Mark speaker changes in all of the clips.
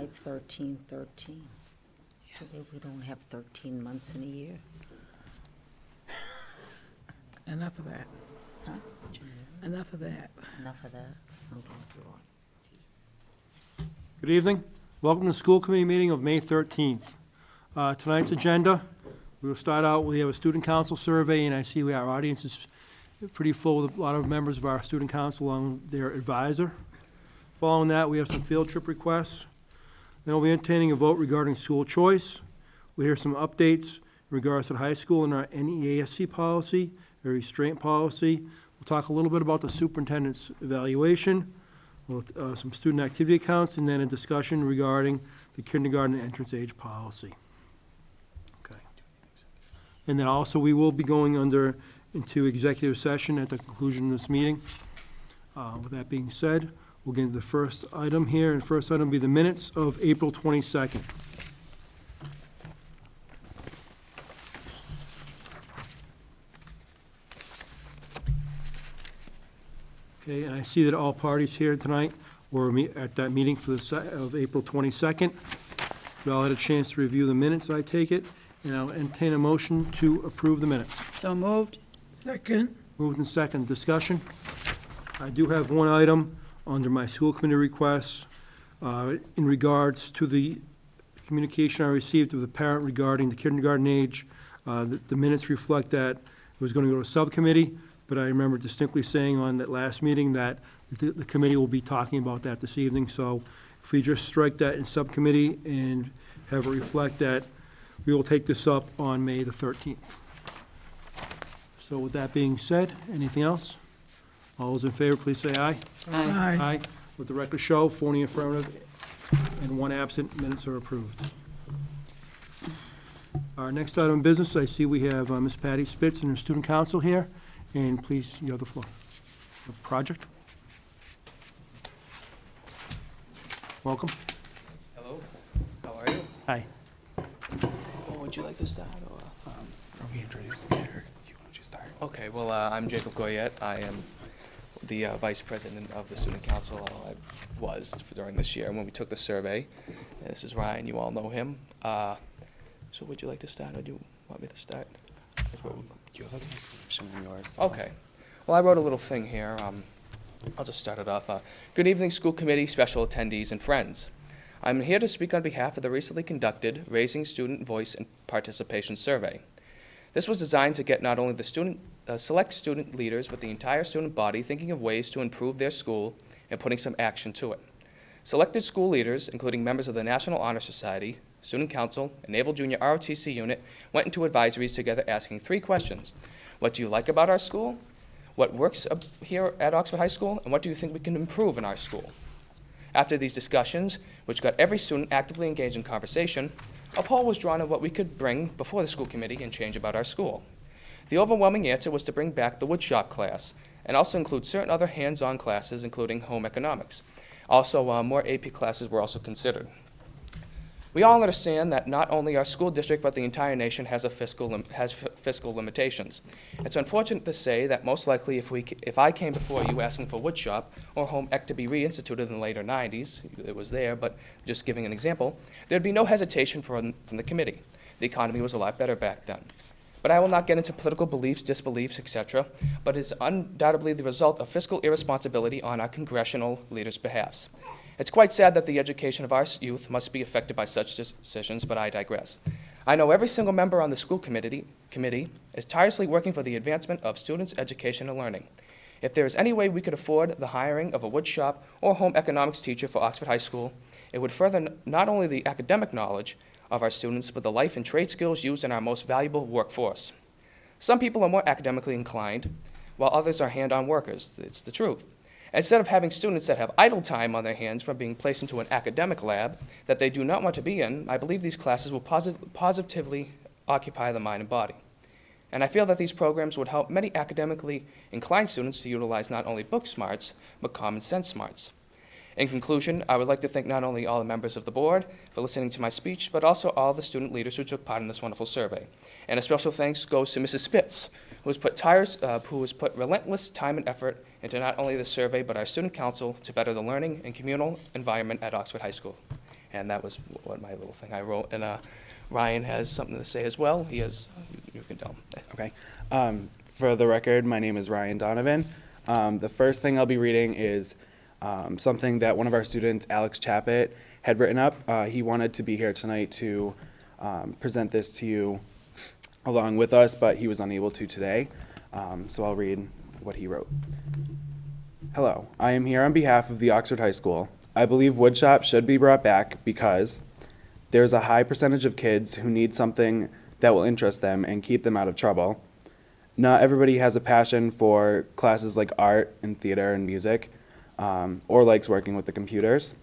Speaker 1: 5/13/13. We don't have 13 months in a year.
Speaker 2: Enough of that.
Speaker 1: Huh?
Speaker 2: Enough of that.
Speaker 1: Enough of that? Okay.
Speaker 3: Good evening. Welcome to the school committee meeting of May 13th. Tonight's agenda, we will start out, we have a student council survey, and I see our audience is pretty full with a lot of members of our student council along with their advisor. Following that, we have some field trip requests. Then we'll be entertaining a vote regarding school choice. We'll hear some updates in regards to the high school and our NEASC policy, a restraint policy. We'll talk a little bit about the superintendent's evaluation, some student activity accounts, and then a discussion regarding the kindergarten entrance age policy. Okay. And then also, we will be going into executive session at the conclusion of this meeting. With that being said, we'll get into the first item here, and the first item will be the minutes of April 22nd. Okay, and I see that all parties here tonight were at that meeting for of April 22nd. We all had a chance to review the minutes, I take it, and I'll entertain a motion to approve the minutes.
Speaker 1: So moved?
Speaker 2: Second.
Speaker 3: Moved and second, discussion. I do have one item under my school committee requests in regards to the communication I received with the parent regarding the kindergarten age. The minutes reflect that it was going to go to subcommittee, but I remember distinctly saying on that last meeting that the committee will be talking about that this evening. So if we just strike that in subcommittee and have it reflect that, we will take this up on May the 13th. So with that being said, anything else? All those in favor, please say aye.
Speaker 2: Aye.
Speaker 3: Aye. Let the record show, 4 in the affirmative and 1 absent. Minutes are approved. Our next item of business, I see we have Ms. Patty Spitz and her student council here. And please, you have the floor. Project. Welcome.
Speaker 4: Hello, how are you?
Speaker 3: Hi.
Speaker 4: Would you like to start, or?
Speaker 5: We introduced the mayor. Why don't you start?
Speaker 4: Okay, well, I'm Jacob Goyette. I am the vice president of the student council. I was during this year when we took the survey. And this is Ryan, you all know him. So would you like to start, or do you want me to start?
Speaker 5: You have information on yours.
Speaker 4: Okay. Well, I wrote a little thing here. I'll just start it off. Good evening, school committee, special attendees, and friends. I'm here to speak on behalf of the recently conducted Raising Student Voice and Participation Survey. This was designed to get not only the select student leaders, but the entire student body thinking of ways to improve their school and putting some action to it. Selected school leaders, including members of the National Honor Society, Student Council, and Naval Junior ROTC unit, went into advisories together asking 3 questions. What do you like about our school? What works here at Oxford High School? And what do you think we can improve in our school? After these discussions, which got every student actively engaged in conversation, a poll was drawn on what we could bring before the school committee and change about our school. The overwhelming answer was to bring back the woodshop class and also include certain other hands-on classes, including home economics. Also, more AP classes were also considered. We all understand that not only our school district, but the entire nation has fiscal limitations. It's unfortunate to say that most likely if I came before you asking for woodshop or home ec to be reinstituted in the later 90s, it was there, but just giving an example, there'd be no hesitation from the committee. The economy was a lot better back then. But I will not get into political beliefs, disbeliefs, etc., but it's undoubtedly the result of fiscal irresponsibility on our congressional leaders' behalfs. It's quite sad that the education of our youth must be affected by such decisions, but I digress. I know every single member on the school committee is tirelessly working for the advancement of students' education and learning. If there is any way we could afford the hiring of a woodshop or home economics teacher for Oxford High School, it would further not only the academic knowledge of our students, but the life and trade skills used in our most valuable workforce. Some people are more academically inclined, while others are hand-on workers. It's the truth. Instead of having students that have idle time on their hands from being placed into an academic lab that they do not want to be in, I believe these classes will positively occupy the mind and body. And I feel that these programs would help many academically inclined students to utilize not only book smarts, but common sense smarts. In conclusion, I would like to thank not only all the members of the board for listening to my speech, but also all the student leaders who took part in this wonderful survey. And a special thanks goes to Mrs. Spitz, who has put relentless time and effort into not only the survey, but our student council to better the learning and communal environment at Oxford High School. And that was what my little thing I wrote. And Ryan has something to say as well. He has, you can tell him.
Speaker 5: Okay. For the record, my name is Ryan Donovan. The first thing I'll be reading is something that one of our students, Alex Chappett, had written up. He wanted to be here tonight to present this to you along with us, but he was unable to today. So I'll read what he wrote. Hello, I am here on behalf of the Oxford High School. I believe woodshop should be brought back because there's a high percentage of kids who need something that will interest them and keep them out of trouble. Not everybody has a passion for classes like art and theater and music, or likes working with the computers.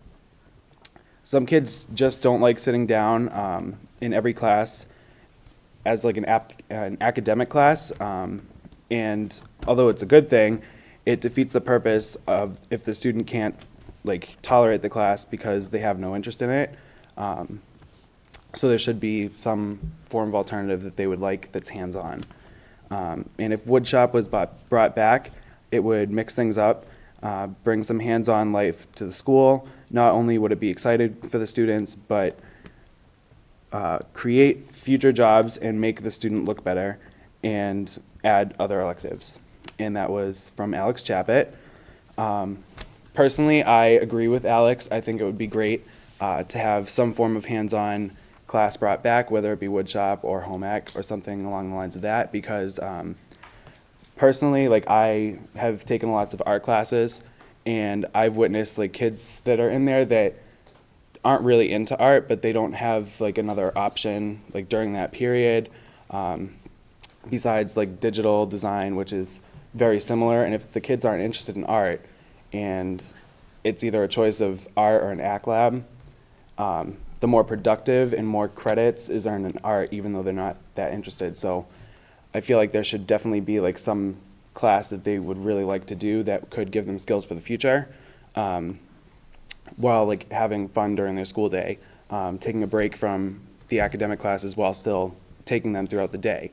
Speaker 5: Some kids just don't like sitting down in every class as like an academic class, and although it's a good thing, it defeats the purpose of if the student can't like tolerate the class because they have no interest in it. So there should be some form of alternative that they would like that's hands-on. And if woodshop was brought back, it would mix things up, bring some hands-on life to the school. Not only would it be excited for the students, but create future jobs and make the student look better and add other electives. And that was from Alex Chappett. Personally, I agree with Alex. I think it would be great to have some form of hands-on class brought back, whether it be woodshop or home ec or something along the lines of that, because personally, like I have taken lots of art classes and I've witnessed like kids that are in there that aren't really into art, but they don't have like another option like during that period besides like digital design, which is very similar. And if the kids aren't interested in art and it's either a choice of art or an ACT lab, the more productive and more credits is earned in art, even though they're not that interested. So I feel like there should definitely be like some class that they would really like to do that could give them skills for the future, while like having fun during their school day, taking a break from the academic classes while still taking them throughout the day.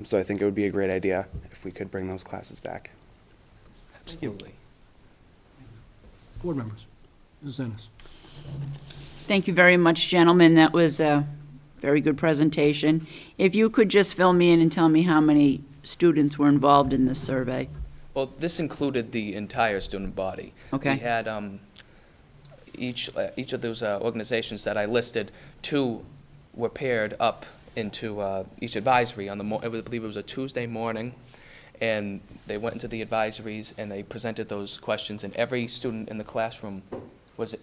Speaker 5: So I think it would be a great idea if we could bring those classes back.
Speaker 4: Absolutely.
Speaker 3: Board members, Mrs. Ennis.
Speaker 6: Thank you very much, gentlemen. That was a very good presentation. If you could just fill me in and tell me how many students were involved in this survey.
Speaker 4: Well, this included the entire student body.
Speaker 6: Okay.
Speaker 4: We had each of those organizations that I listed, 2 were paired up into each advisory on I believe it was a Tuesday morning, and they went into the advisories and they presented those questions, and every student in the classroom was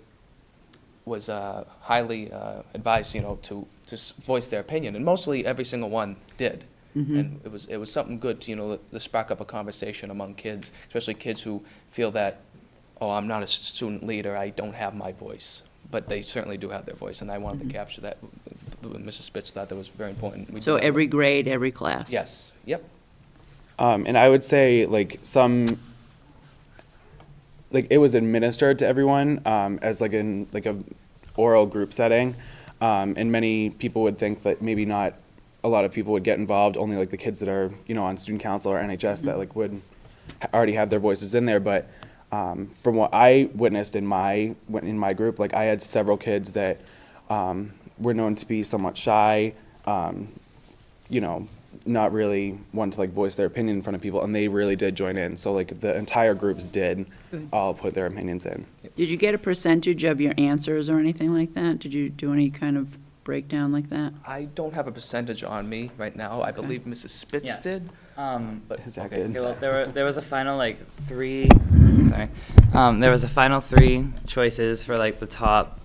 Speaker 4: highly advised, to voice their opinion, and mostly every single one did. And it was something good to spark up a conversation among kids, especially kids who feel that, oh, I'm not a student leader, I don't have my voice, but they certainly do have their voice, and I wanted to capture that. Mrs. Spitz thought that was very important. We
Speaker 6: So
Speaker 4: did that.
Speaker 6: every grade, every class?
Speaker 4: Yes. Yep.
Speaker 5: And I would say like it was administered to everyone as like in like a oral group setting, and many people would think that maybe not a lot of people would get involved, only like the kids that are on student council or NHS that like would already have their voices in there. But from what I witnessed in my group, like I had several kids that were known to be somewhat shy, not really want to like voice their opinion in front of people, and they really did join in. So like the entire groups did all put their opinions in.
Speaker 6: Did you get a percentage of your answers or anything like that? Did you do any kind of breakdown like that?
Speaker 4: I don't have a percentage on me right now. I believe Mrs. Spitz
Speaker 7: Yeah.
Speaker 4: did. But
Speaker 5: Is that
Speaker 4: okay.
Speaker 5: good?
Speaker 7: Okay, well, there was a final three. Sorry, there was a final 3 choices for like the top.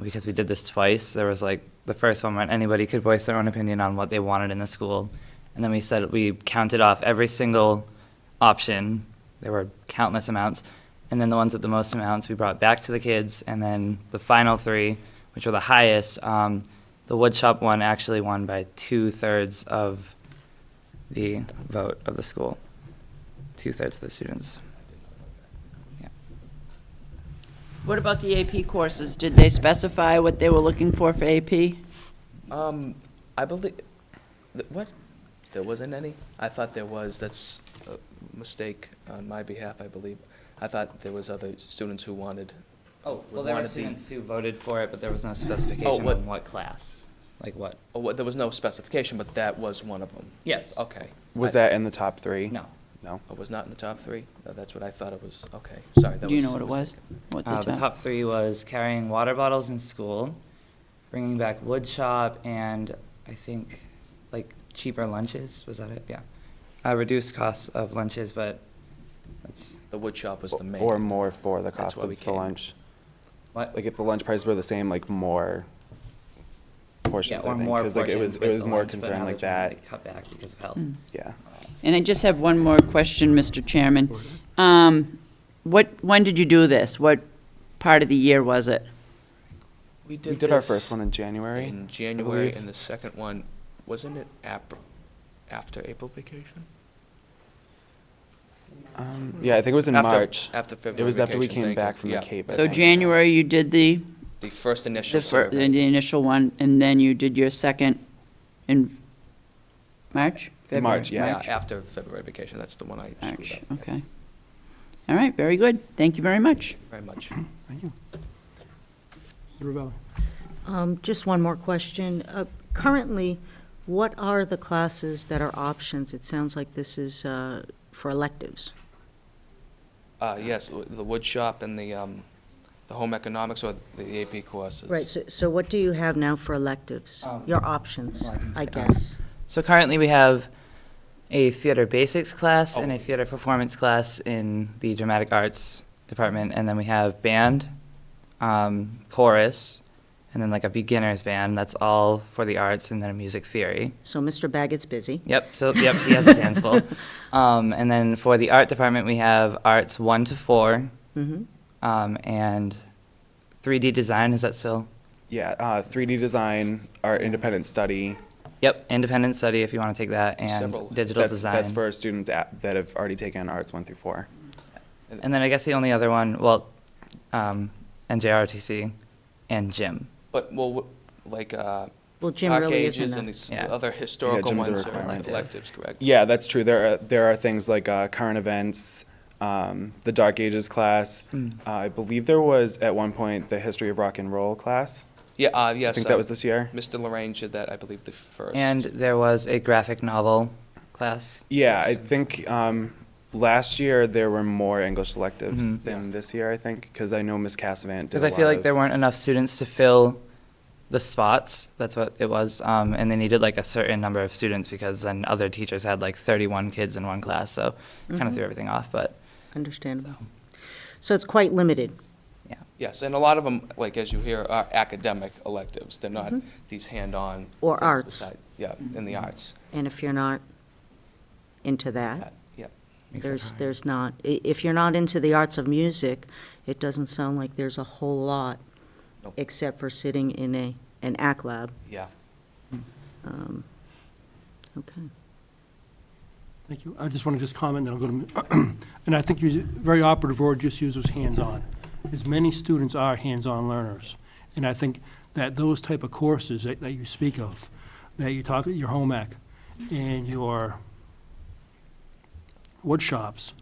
Speaker 7: Because we did this twice, there was like the first one where anybody could voice their own opinion on what they wanted in the school, and then we counted off every single option. There were countless amounts, and then the ones with the most amounts we brought back to the kids, and then the final 3, which were the highest. The woodshop one actually won by 2/3 of the vote of the school. 2/3 of the students.
Speaker 6: What about the AP courses? Did they specify what they were looking for AP?
Speaker 4: I believe, what? There wasn't any? I thought there was. That's a mistake on my behalf, I believe. I thought there was other students who wanted
Speaker 7: Oh, well,
Speaker 4: would
Speaker 7: there were
Speaker 4: want to be.
Speaker 7: students who voted for it, but there was no specification
Speaker 4: what-
Speaker 7: on what class, like what.
Speaker 4: Oh, well, there was no specification, but that was one of them.
Speaker 7: Yes.
Speaker 4: Okay.
Speaker 5: Was that in the top three?
Speaker 7: No.
Speaker 5: No?
Speaker 4: It was not in the top three? No, that's what I thought it was. Okay, sorry. that
Speaker 6: Do you know
Speaker 4: was
Speaker 6: what it
Speaker 4: a
Speaker 6: was?
Speaker 4: mistake.
Speaker 6: What
Speaker 7: The top three was carrying water bottles in school, bringing back wood shop, and I think like cheaper lunches. Was that it? Yeah. Reduced costs of lunches, but that's
Speaker 4: The wood shop was the main.
Speaker 5: Or more for the
Speaker 4: That's
Speaker 5: cost
Speaker 4: why
Speaker 5: of
Speaker 4: we
Speaker 5: the
Speaker 4: came.
Speaker 5: lunch?
Speaker 7: what.
Speaker 5: Like if the lunch prices were the same, like more
Speaker 7: Yeah,
Speaker 5: portions, I
Speaker 7: or
Speaker 5: think,
Speaker 7: more
Speaker 5: because like it
Speaker 7: portions
Speaker 5: was
Speaker 7: with the
Speaker 5: more
Speaker 7: lunch, but
Speaker 5: concerned
Speaker 7: now
Speaker 5: like
Speaker 7: they're trying to,
Speaker 5: that.
Speaker 7: Cut back because of health.
Speaker 5: Yeah.
Speaker 6: And I just have one more question, Mr. Chairman. When did you do this? What part of the year was it?
Speaker 4: We
Speaker 5: We did our
Speaker 4: this
Speaker 5: first one in January.
Speaker 4: in
Speaker 5: I
Speaker 4: January,
Speaker 5: believe.
Speaker 4: and the second one, wasn't it after April vacation?
Speaker 5: Yeah, I think it was in
Speaker 4: After-
Speaker 5: March.
Speaker 4: After February
Speaker 5: It was after we
Speaker 4: vacation,
Speaker 5: came
Speaker 4: thank you.
Speaker 5: back from the
Speaker 4: Yeah,
Speaker 5: Cape.
Speaker 4: that's
Speaker 6: So
Speaker 4: right.
Speaker 6: January, you did the
Speaker 4: The first initial
Speaker 6: the
Speaker 4: survey.
Speaker 6: initial one, and then you did your second in March?
Speaker 5: In March,
Speaker 6: February?
Speaker 5: yes.
Speaker 4: Yeah, after February vacation, that's the one I screwed
Speaker 6: March,
Speaker 4: up.
Speaker 6: okay. All right, very good. Thank you very much.
Speaker 4: Very much.
Speaker 3: Thank you. Mr. Ravelli.
Speaker 1: Just one more question. Currently, what are the classes that are options? It sounds like this is for electives.
Speaker 4: Yes, the wood shop and the home economics or the AP courses.
Speaker 1: Right, so what do you have now for electives? Your options,
Speaker 7: well, I can
Speaker 1: I
Speaker 7: say,
Speaker 1: guess.
Speaker 7: So currently we have a theater basics class and
Speaker 4: Oh.
Speaker 7: a theater performance class in the dramatic arts department, and then we have band, chorus, and then like a beginner's band. That's all for the arts, and then a music theory.
Speaker 1: So Mr. Baggett's busy.
Speaker 7: Yep. So yep, he has his hands full. And then for the art department, we have arts 1 to 4,
Speaker 1: Mhm.
Speaker 7: and 3D design. Is that still?
Speaker 5: Yeah, 3D design, our independent study.
Speaker 7: Yep. Independent study if you want to take that, and
Speaker 4: Several.
Speaker 7: digital
Speaker 5: That's,
Speaker 7: design.
Speaker 5: that's for students that have already taken arts 1 through 4.
Speaker 7: And then I guess the only other one, well, NJROTC and gym.
Speaker 4: But, well, like,
Speaker 1: Well, Jim
Speaker 4: dark
Speaker 1: really
Speaker 4: ages
Speaker 1: isn't
Speaker 4: and
Speaker 1: a,
Speaker 4: these
Speaker 7: Yeah.
Speaker 4: other historical
Speaker 5: gym's a
Speaker 4: ones are
Speaker 5: requirement.
Speaker 4: electives, correct?
Speaker 5: Yeah, that's true. There are things like current events, the Dark Ages class. I believe there was at one point the History of Rock and Roll class.
Speaker 4: Yeah, yes.
Speaker 5: I think that was this year.
Speaker 4: Mr. Lorraine did that, I believe, the first.
Speaker 7: And there was a graphic novel class.
Speaker 5: Yeah, I think last year there were more English electives
Speaker 7: Mhm.
Speaker 5: than this year, I think, because I know Miss Cassavant did
Speaker 7: Because
Speaker 5: a
Speaker 7: I feel
Speaker 5: lot
Speaker 7: like there
Speaker 5: of-
Speaker 7: weren't enough students to fill the spots. That's what it was. And they needed like a certain number of students because then other teachers had like 31 kids in one class. So kind of
Speaker 1: Mhm.
Speaker 7: threw everything off. But
Speaker 1: understandable. So it's quite limited.
Speaker 7: yeah.
Speaker 4: Yes, and a lot of them, like, as you hear, are academic electives. They're not
Speaker 1: Mhm.
Speaker 4: these hand-on.
Speaker 1: Or
Speaker 4: things
Speaker 1: arts.
Speaker 4: beside- Yeah, in the arts.
Speaker 1: And if you're not into that,
Speaker 4: Yep.
Speaker 7: Makes it hard.
Speaker 1: there's not, if you're not into the arts of music, it doesn't sound like there's a whole lot,
Speaker 4: Nope.
Speaker 1: except for sitting in an ACT lab.
Speaker 4: Yeah.
Speaker 1: Okay.
Speaker 3: Thank you. I just want to comment, then I'll go to, and I think you, very operative word just used was hands-on. As many students are hands-on learners. And I think that those type of courses that you speak of, that you talk, your home ec and your wood shops,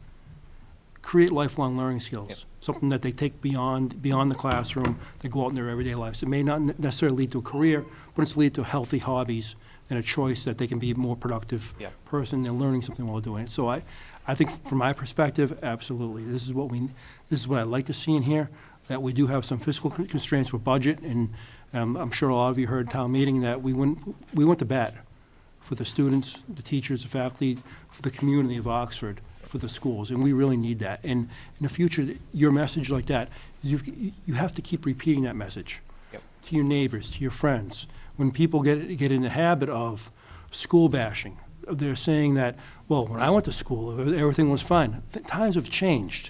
Speaker 3: create lifelong learning skills. Something that they take beyond the classroom, they go out in their everyday lives. It may not necessarily lead to a career, but it's lead to healthy hobbies and a choice that they can be a more productive
Speaker 4: Yeah.
Speaker 3: person. They're learning something while doing it. So I think from my perspective, absolutely. This is what I'd like to see in here, that we do have some fiscal constraints with budget, and I'm sure a lot of you heard town meeting that we went to bat for the students, the teachers, the faculty, for the community of Oxford, for the schools, and we really need that. And in the future, your message like that, is you have to keep repeating that message to your neighbors, to your friends. When people get in the habit of school bashing, they're saying that, well, when I went to school, everything was fine. Times have changed.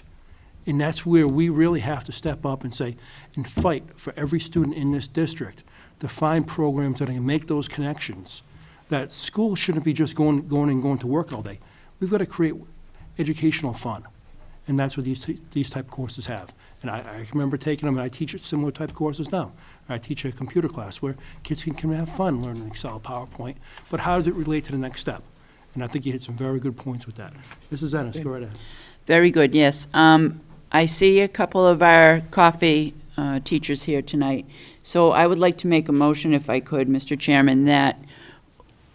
Speaker 3: And that's where we really have to step up and say, and fight for every student in this district to find programs that can make those connections. That school shouldn't be just going to work all day. We've got to create educational fun. And that's what these type of courses have. And I remember taking them, and I teach similar type of courses now. I teach a computer class where kids can have fun learning Excel, PowerPoint, but how does it relate to the next step? And I think you hit some very good points with that. Mrs. Ennis, go right ahead.
Speaker 6: Very good, yes. I see a couple of our coffee teachers here tonight. So I would like to make a motion, if I could, Mr. Chairman, that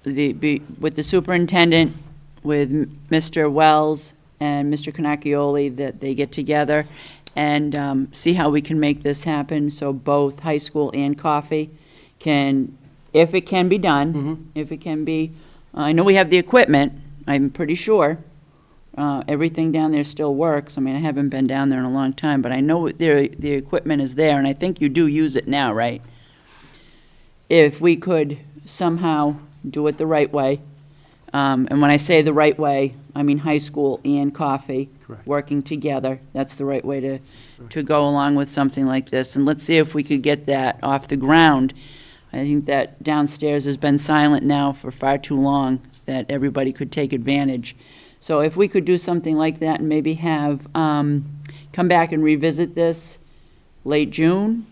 Speaker 6: with the superintendent, with Mr. Wells and Mr. Cannacchioli, that they get together and see how we can make this happen, so both high school and coffee can, if it can be done, if it can be, I know we have the equipment, I'm pretty sure. Everything down there still works. I mean, I haven't been down there in a long time, but I know the equipment is there, and I think you do use it now, right? If we could somehow do it the right way, and when I say the right way, I mean high school and coffee.
Speaker 3: Correct.
Speaker 6: Working together, that's the right way to go along with something like this. And let's see if we could get that off the ground. I think that downstairs has been silent now for far too long, that everybody could take advantage. So if we could do something like that and maybe have, come back and revisit this late June,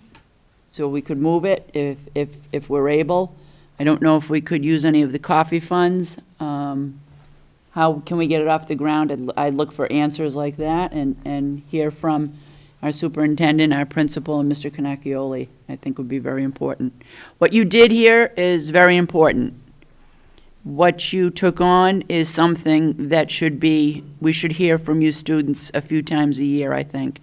Speaker 6: so we could move it if we're able. I don't know if we could use any of the coffee funds. How can we get it off the ground? I'd look for answers like that and hear from our superintendent, our principal, and Mr. Cannacchioli, I think would be very important. What you did here is very important. What you took on is something that we should hear from you students a few times a year, I think.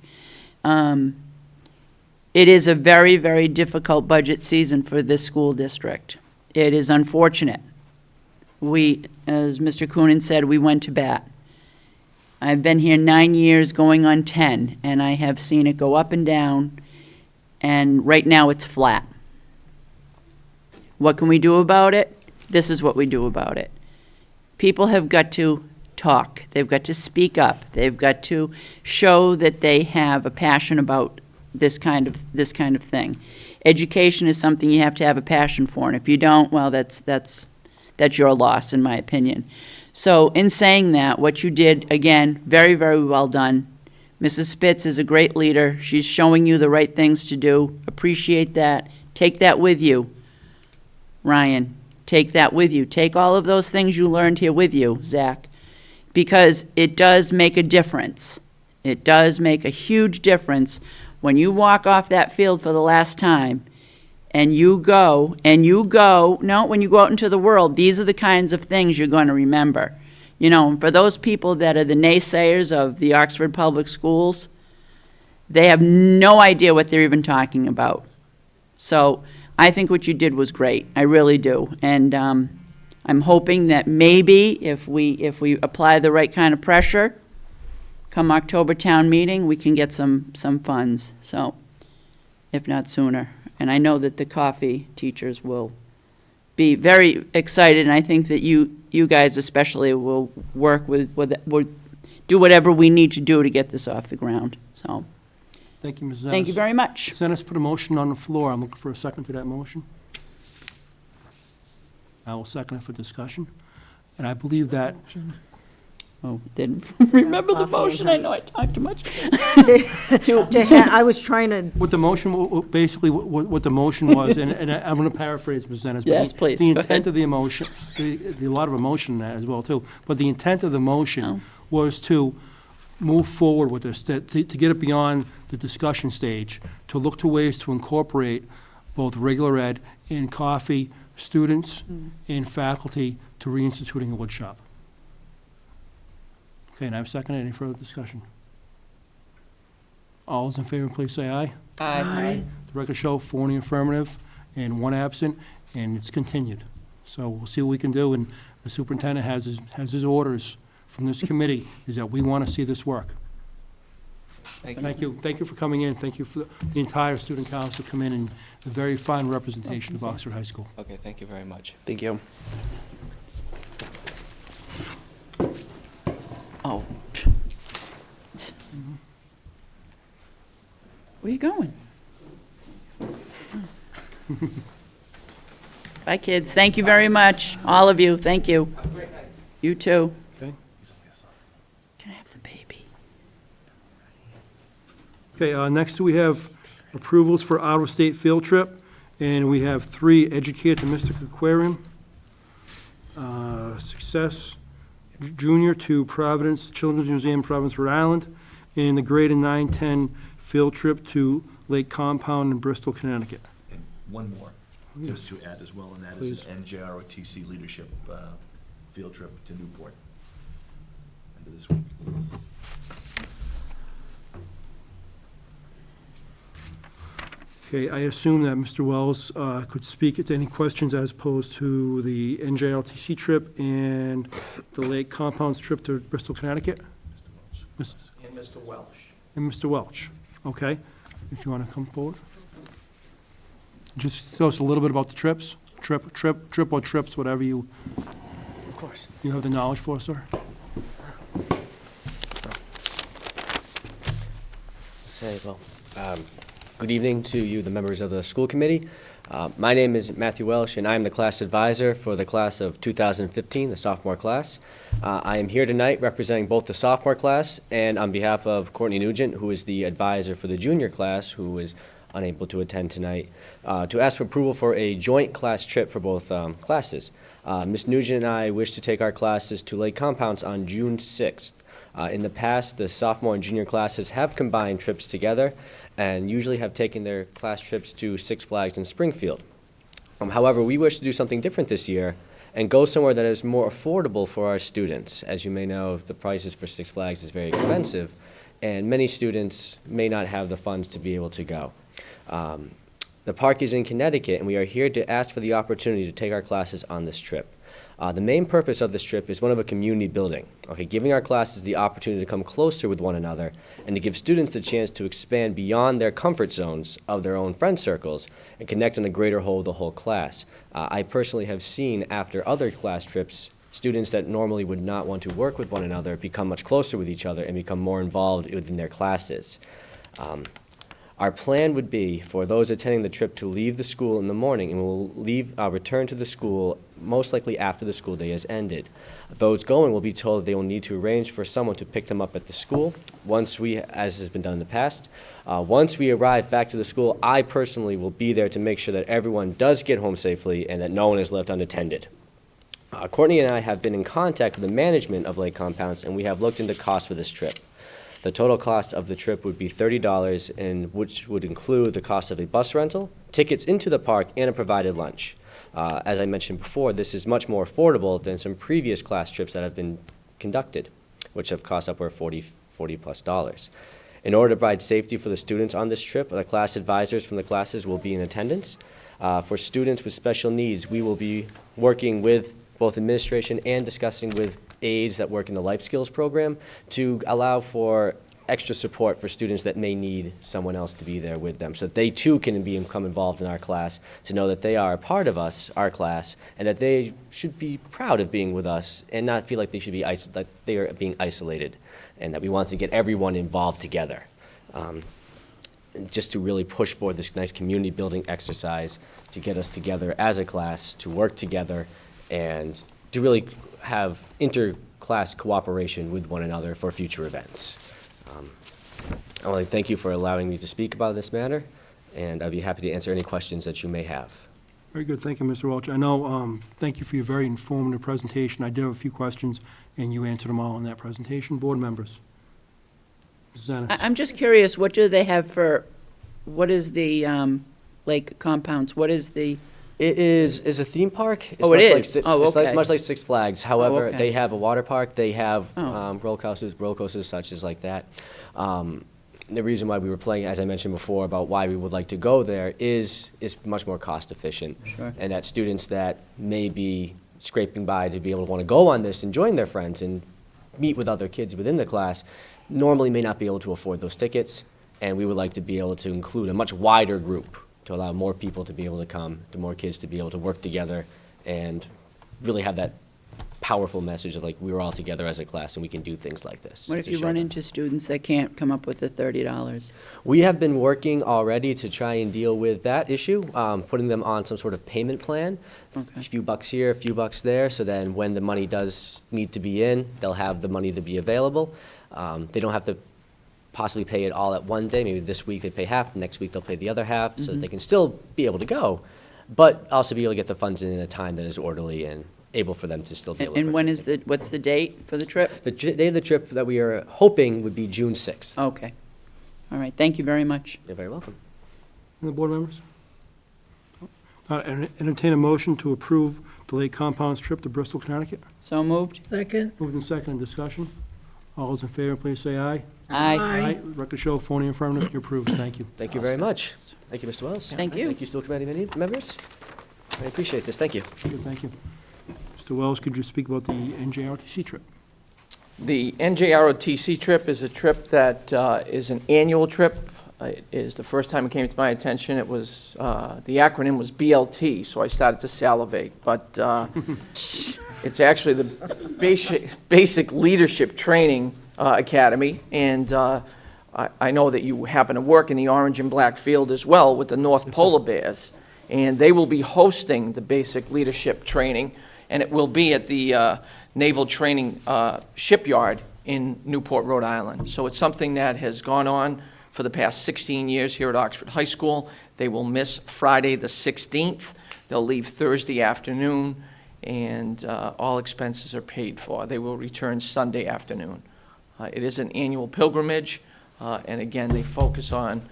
Speaker 6: It is a very, very difficult budget season for this school district. It is unfortunate. We, as Mr. Coonan said, we went to bat. I've been here 9 years, going on 10, and I have seen it go up and down, and right now it's flat. What can we do about it? This is what we do about it. People have got to talk. They've got to speak up. They've got to show that they have a passion about this kind of thing. Education is something you have to have a passion for, and if you don't, well, that's your loss, in my opinion. So in saying that, what you did, again, very, very well done. Mrs. Spitz is a great leader. She's showing you the right things to do. Appreciate that. Take that with you. Ryan, take that with you. Take all of those things you learned here with you, Zach, because it does make a difference. It does make a huge difference when you walk off that field for the last time when you go out into the world, these are the kinds of things you're going to remember. You know, for those people that are the naysayers of the Oxford Public Schools, they have no idea what they're even talking about. So I think what you did was great. I really do. And I'm hoping that maybe if we apply the right kind of pressure, come October town meeting, we can get some funds. So, if not sooner. And I know that the coffee teachers will be very excited, and I think that you guys especially will work will do whatever we need to do to get this off the ground. So,
Speaker 3: Thank you, Ms. Zenas.
Speaker 6: thank you very much.
Speaker 3: Ms. Zenas put a motion on the floor. I'm looking for a second to that motion. I will second it for discussion. And I believe that,
Speaker 6: Oh, didn't remember the motion. I know I talked too much.
Speaker 1: I was trying to,
Speaker 3: what the motion, basically, what the motion was, and I'm going to paraphrase Ms. Zenas. but
Speaker 6: Yes, please.
Speaker 3: The
Speaker 6: Go
Speaker 3: intent
Speaker 6: ahead.
Speaker 3: of the emotion, a lot of emotion in that as well, too. But the intent of the motion was to move forward with this, to get it beyond the discussion stage, to look to ways to incorporate both regular ed and coffee students and faculty to reinstituting a wood shop. Okay, and I've seconded. Any further discussion? All those in favor, please say aye.
Speaker 2: Aye.
Speaker 3: The record show 4 in the affirmative and 1 absent, and it's continued. So we'll see what we can do, and the superintendent has his orders from this committee, is that we want to see this work.
Speaker 4: Thank you.
Speaker 3: Thank you for coming in. Thank you for the entire student council come in, and a very fine representation of Oxford High School.
Speaker 4: Okay, thank you very much.
Speaker 5: Thank you.
Speaker 6: Oh. Where you going? Bye, kids. Thank you very much, all of you. Thank you. You too.
Speaker 3: Okay?
Speaker 6: Can I have the baby?
Speaker 3: Okay, next we have approvals for out-of-state field trip, and we have 3: Educate the Mystic Aquarium, Success Junior to Providence, Children's Museum, Providence, Rhode Island, and the grade in 9-10 field trip to Lake Compound in Bristol, Connecticut.
Speaker 8: And one more, just to add as well, and that is an NJROTC leadership field trip to Newport end of this week.
Speaker 3: Okay, I assume that Mr. Wells could speak to any questions as opposed to the NJLTC trip and the Lake Compounds trip to Bristol, Connecticut? Mis-
Speaker 4: And Mr. Welsh.
Speaker 3: And Mr. Welch, okay? If you want to come forward. Just tell us a little bit about the trips, trip or trips, whatever you
Speaker 9: Of course.
Speaker 3: have the knowledge for, sir.
Speaker 9: Say, well, good evening to you, the members of the school committee. My name is Matthew Welsh, and I am the class advisor for the class of 2015, the sophomore class. I am here tonight representing both the sophomore class and on behalf of Courtney Nugent, who is the advisor for the junior class, who is unable to attend tonight, to ask for approval for a joint class trip for both classes. Ms. Nugent and I wish to take our classes to Lake Compounds on June 6th. In the past, the sophomore and junior classes have combined trips together and usually have taken their class trips to Six Flags in Springfield. However, we wish to do something different this year and go somewhere that is more affordable for our students. As you may know, the prices for Six Flags is very expensive, and many students may not have the funds to be able to go. The park is in Connecticut, and we are here to ask for the opportunity to take our classes on this trip. The main purpose of this trip is one of a community building, giving our classes the opportunity to come closer with one another and to give students the chance to expand beyond their comfort zones of their own friend circles and connect on a greater whole with the whole class. I personally have seen after other class trips, students that normally would not want to work with one another become much closer with each other and become more involved within their classes. Our plan would be for those attending the trip to leave the school in the morning, and we'll return to the school most likely after the school day has ended. Those going will be told they will need to arrange for someone to pick them up at the school as has been done in the past. Once we arrive back to the school, I personally will be there to make sure that everyone does get home safely and that no one is left unattended. Courtney and I have been in contact with the management of Lake Compounds, and we have looked into costs for this trip. The total cost of the trip would be $30, and which would include the cost of a bus rental, tickets into the park, and a provided lunch. As I mentioned before, this is much more affordable than some previous class trips that have been conducted, which have cost upward $40 plus. In order to provide safety for the students on this trip, the class advisors from the classes will be in attendance. For students with special needs, we will be working with both administration and discussing with aides that work in the life skills program to allow for extra support for students that may need someone else to be there with them, so that they too can become involved in our class, to know that they are a part of our class, and that they should be proud of being with us and not feel like they should be like they are being isolated, and that we want to get everyone involved together. Just to really push forward this nice community building exercise to get us together as a class, to work together, and to really have inter-class cooperation with one another for future events. I want to thank you for allowing me to speak about this matter, and I'd be happy to answer any questions that you may have.
Speaker 3: Very good, thank you, Mr. Welch. I know, thank you for your very informative presentation. I did have a few questions, and you answered them all in that presentation. Board members? Mrs. Ennis?
Speaker 6: I'm just curious, what do they have what is the Lake Compounds? What is the?
Speaker 9: It is a theme park. It's
Speaker 6: Oh, it
Speaker 9: much
Speaker 6: is?
Speaker 9: Like,
Speaker 6: Oh,
Speaker 9: it's
Speaker 6: okay.
Speaker 9: much like Six Flags. However,
Speaker 6: okay.
Speaker 9: they have a water park. They have
Speaker 6: Oh.
Speaker 9: roller coasters such as like that. The reason why we were playing, as I mentioned before, about why we would like to go there is much more cost efficient.
Speaker 6: Sure.
Speaker 9: And that students that may be scraping by to be able to want to go on this and join their friends and meet with other kids within the class normally may not be able to afford those tickets. And we would like to be able to include a much wider group to allow more people to be able to come, to more kids to be able to work together and really have that powerful message of like we're all together as a class and we can do things like this.
Speaker 6: What if
Speaker 9: to
Speaker 6: you
Speaker 9: show
Speaker 6: run
Speaker 9: them.
Speaker 6: into students that can't come up with the $30?
Speaker 9: We have been working already to try and deal with that issue, putting them on some sort of payment plan,
Speaker 6: Okay.
Speaker 9: a few bucks here, a few bucks there, so then when the money does need to be in, they'll have the money to be available. They don't have to possibly pay it all at one day. Maybe this week they pay half, next week they'll pay the other half, so that they can still be able to go, but also be able to get the funds in a time that is orderly and able for them to still be able to
Speaker 6: And when
Speaker 9: purchase
Speaker 6: is what's the date for the trip?
Speaker 9: The day of the trip that we are hoping would be June 6th.
Speaker 6: Okay. All right, thank you very much.
Speaker 9: You're very welcome.
Speaker 3: Any board members? Entertain a motion to approve the Lake Compounds trip to Bristol, Connecticut.
Speaker 6: So moved?
Speaker 2: Second.
Speaker 3: Moved in second, discussion. All those in favor, please say aye.
Speaker 6: Aye.
Speaker 3: Record show, phone in affirmative, you're approved. Thank you.
Speaker 9: Thank you very much. Thank you, Mr. Wells.
Speaker 6: Thank you.
Speaker 9: Thank you, school committee members. I appreciate this. Thank you.
Speaker 3: Good, thank you. Mr. Wells, could you speak about the NJROTC trip?
Speaker 10: The NJROTC trip is a trip that is an annual trip. It is the first time it came to my attention. It was, the acronym was BLT, so I started to salivate. But it's actually the basic leadership training academy. And I know that you happen to work in the orange and black field as well with the North Polar Bears. And they will be hosting the basic leadership training. And it will be at the Naval Training Shipyard in Newport, Rhode Island. So it's something that has gone on for the past 16 years here at Oxford High School. They will miss Friday the 16th. They'll leave Thursday afternoon, and all expenses are paid for. They will return Sunday afternoon. It is an annual pilgrimage, and again, they focus on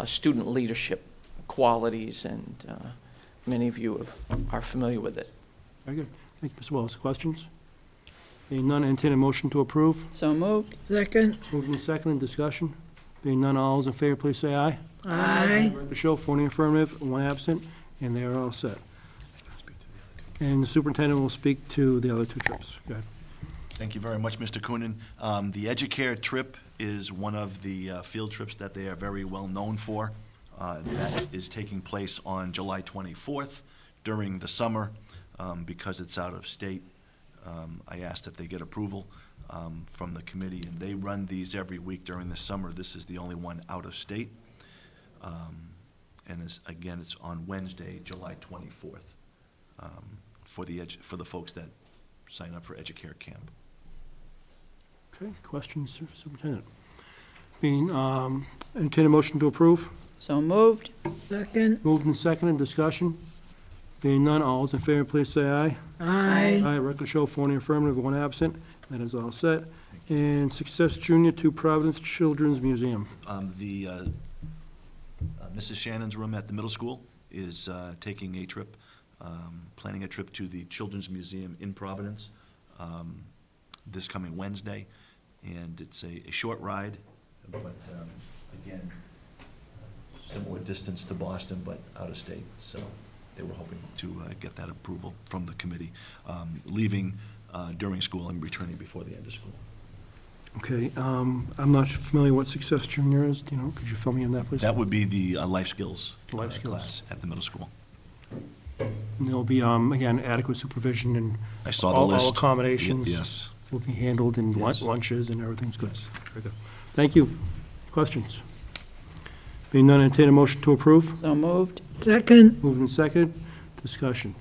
Speaker 10: student leadership qualities, and many of you are familiar with it.
Speaker 3: Very good. Thank you, Mr. Wells. Questions? Being none, entertain a motion to approve.
Speaker 6: So moved?
Speaker 2: Second.
Speaker 3: Moved in second, discussion. Being none, all those in favor, please say aye.
Speaker 2: Aye.
Speaker 3: Record show, phone in affirmative, one absent, and they are all set. And the superintendent will speak to the other two trips. Go ahead.
Speaker 8: Thank you very much, Mr. Coonan. The Educare trip is one of the field trips that they are very well known for. That is taking place on July 24th during the summer. Because it's out of state, I asked that they get approval from the committee, and they run these every week during the summer. This is the only one out of state. And again, it's on Wednesday, July 24th, for the folks that sign up for Educare Camp.
Speaker 3: Okay, questions, superintendent? Being, entertain a motion to approve.
Speaker 6: So moved?
Speaker 2: Second.
Speaker 3: Moved and seconded, discussion. Being none, all those in favor, please say aye.
Speaker 2: Aye.
Speaker 3: Aye, record show, phone in affirmative, one absent. That is all set. And Success Junior to Providence Children's Museum.
Speaker 8: Mrs. Shannon's room at the middle school is taking a trip, planning a trip to the Children's Museum in Providence this coming Wednesday. And it's a short ride, but again, similar distance to Boston, but out of state. So they were hoping to get that approval from the committee, leaving during school and returning before the end of school.
Speaker 3: Okay, I'm not familiar what Success Junior is. Do you know? Could you fill me in that, please?
Speaker 8: That would be the life skills
Speaker 3: Life skills.
Speaker 8: class at the middle school.
Speaker 3: And there'll be, again, adequate supervision and
Speaker 8: I saw the
Speaker 3: all
Speaker 8: list.
Speaker 3: accommodations.
Speaker 8: Yes.
Speaker 3: Will be handled in
Speaker 8: Yes.
Speaker 3: lunches and everything's good.
Speaker 8: Yes.
Speaker 3: Very good. Thank you. Questions? Being none, entertain a motion to approve.
Speaker 6: So moved?
Speaker 2: Second.
Speaker 3: Moved and seconded. Discussion.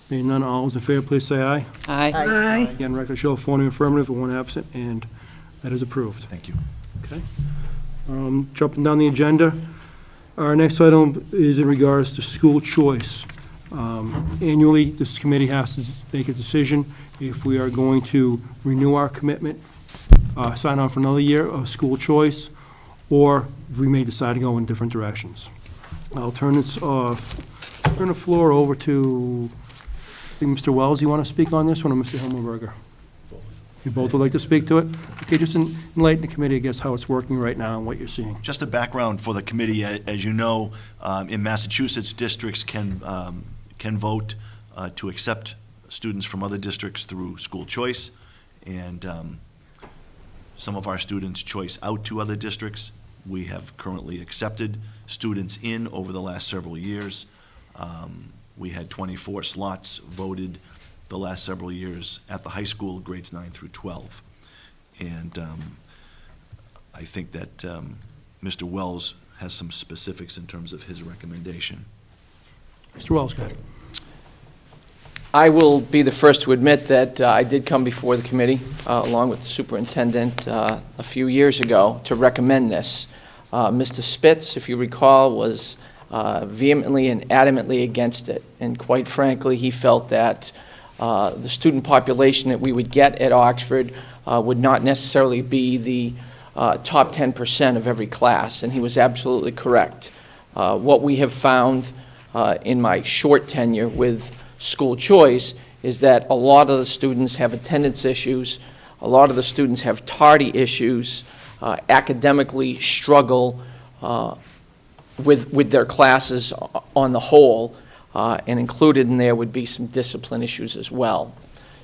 Speaker 3: Being none, all those in favor, please say aye.
Speaker 6: Aye.
Speaker 2: Aye.
Speaker 3: Again, record show, phone in affirmative, one absent, and that is approved.
Speaker 8: Thank you.
Speaker 3: Okay. Jumping down the agenda, our next item is in regards to school choice. Annually, this committee has to make a decision if we are going to renew our commitment, sign on for another year of school choice, or we may decide to go in different directions. I'll turn the floor over to, I think, Mr. Wells. You want to speak on this one, or Mr. Himmelberger? You both would like to speak to it? Okay, just enlighten the committee, I guess, how it's working right now and what you're seeing.
Speaker 8: Just a background for the committee, as you know, in Massachusetts, districts can vote to accept students from other districts through school choice, and some of our students choice out to other districts. We have currently accepted students in over the last several years. We had 24 slots voted the last several years at the high school, grades 9 through 12. And I think that Mr. Wells has some specifics in terms of his recommendation.
Speaker 3: Mr. Wells, go ahead.
Speaker 10: I will be the first to admit that I did come before the committee, along with the superintendent, a few years ago to recommend this. Mr. Spitz, if you recall, was vehemently and adamantly against it. And quite frankly, he felt that the student population that we would get at Oxford would not necessarily be the top 10% of every class, and he was absolutely correct. What we have found in my short tenure with school choice is that a lot of the students have attendance issues, a lot of the students have tardy issues, academically struggle with their classes on the whole, and included in there would be some discipline issues as well.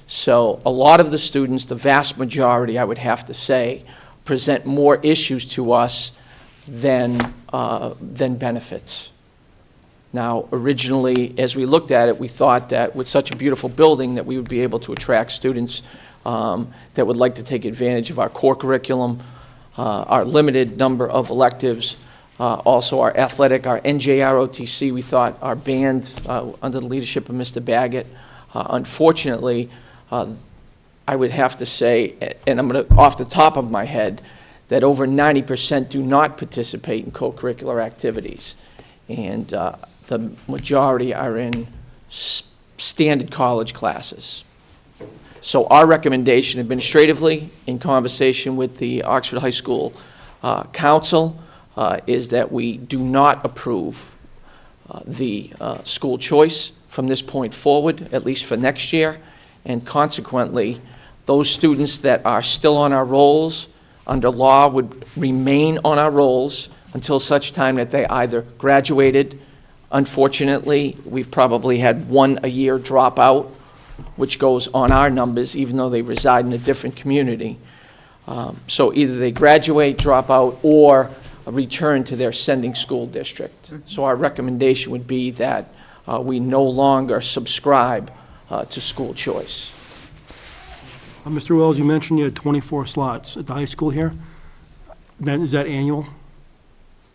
Speaker 10: So a lot of the students, the vast majority, I would have to say, present more issues to us than benefits. Now, originally, as we looked at it, we thought that with such a beautiful building that we would be able to attract students that would like to take advantage of our core curriculum, our limited number of electives, also our athletic, our NJROTC. We thought our band, under the leadership of Mr. Baggett, unfortunately, I would have to say, and I'm going to, off the top of my head, that over 90% do not participate in co-curricular activities. And the majority are in standard college classes. So our recommendation administratively, in conversation with the Oxford High School Council, is that we do not approve the school choice from this point forward, at least for next year. And consequently, those students that are still on our rolls under law would remain on our rolls until such time that they either graduated. Unfortunately, we've probably had one a year drop out, which goes on our numbers, even though they reside in a different community. So either they graduate, drop out, or return to their sending school district. So our recommendation would be that we no longer subscribe to school choice.
Speaker 3: Mr. Wells, you mentioned you had 24 slots at the high school here. Is that annual?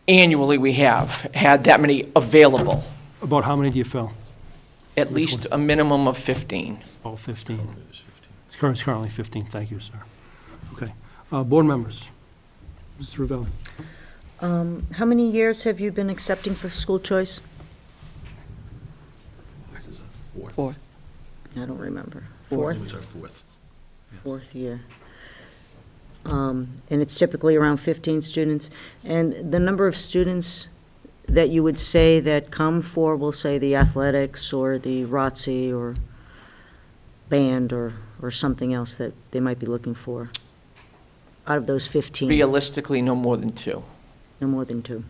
Speaker 10: Annually, we have had that many available,
Speaker 3: About how many do you fill?
Speaker 10: at least a minimum of 15.
Speaker 3: Oh, 15. It's currently 15, thank you, sir. Okay. Board members, Mrs. Ravelli.
Speaker 1: How many years have you been accepting for school choice?
Speaker 8: This is our
Speaker 6: Fourth.
Speaker 1: I don't remember.
Speaker 8: I believe
Speaker 1: Fourth?
Speaker 8: it's our fourth.
Speaker 1: Fourth year. And it's typically around 15 students. And the number of students that you would say that come for, we'll say, the athletics or the ROTC or band or something else that they might be looking for, out of those 15?
Speaker 10: Realistically, no more than 2.
Speaker 1: No more than 2.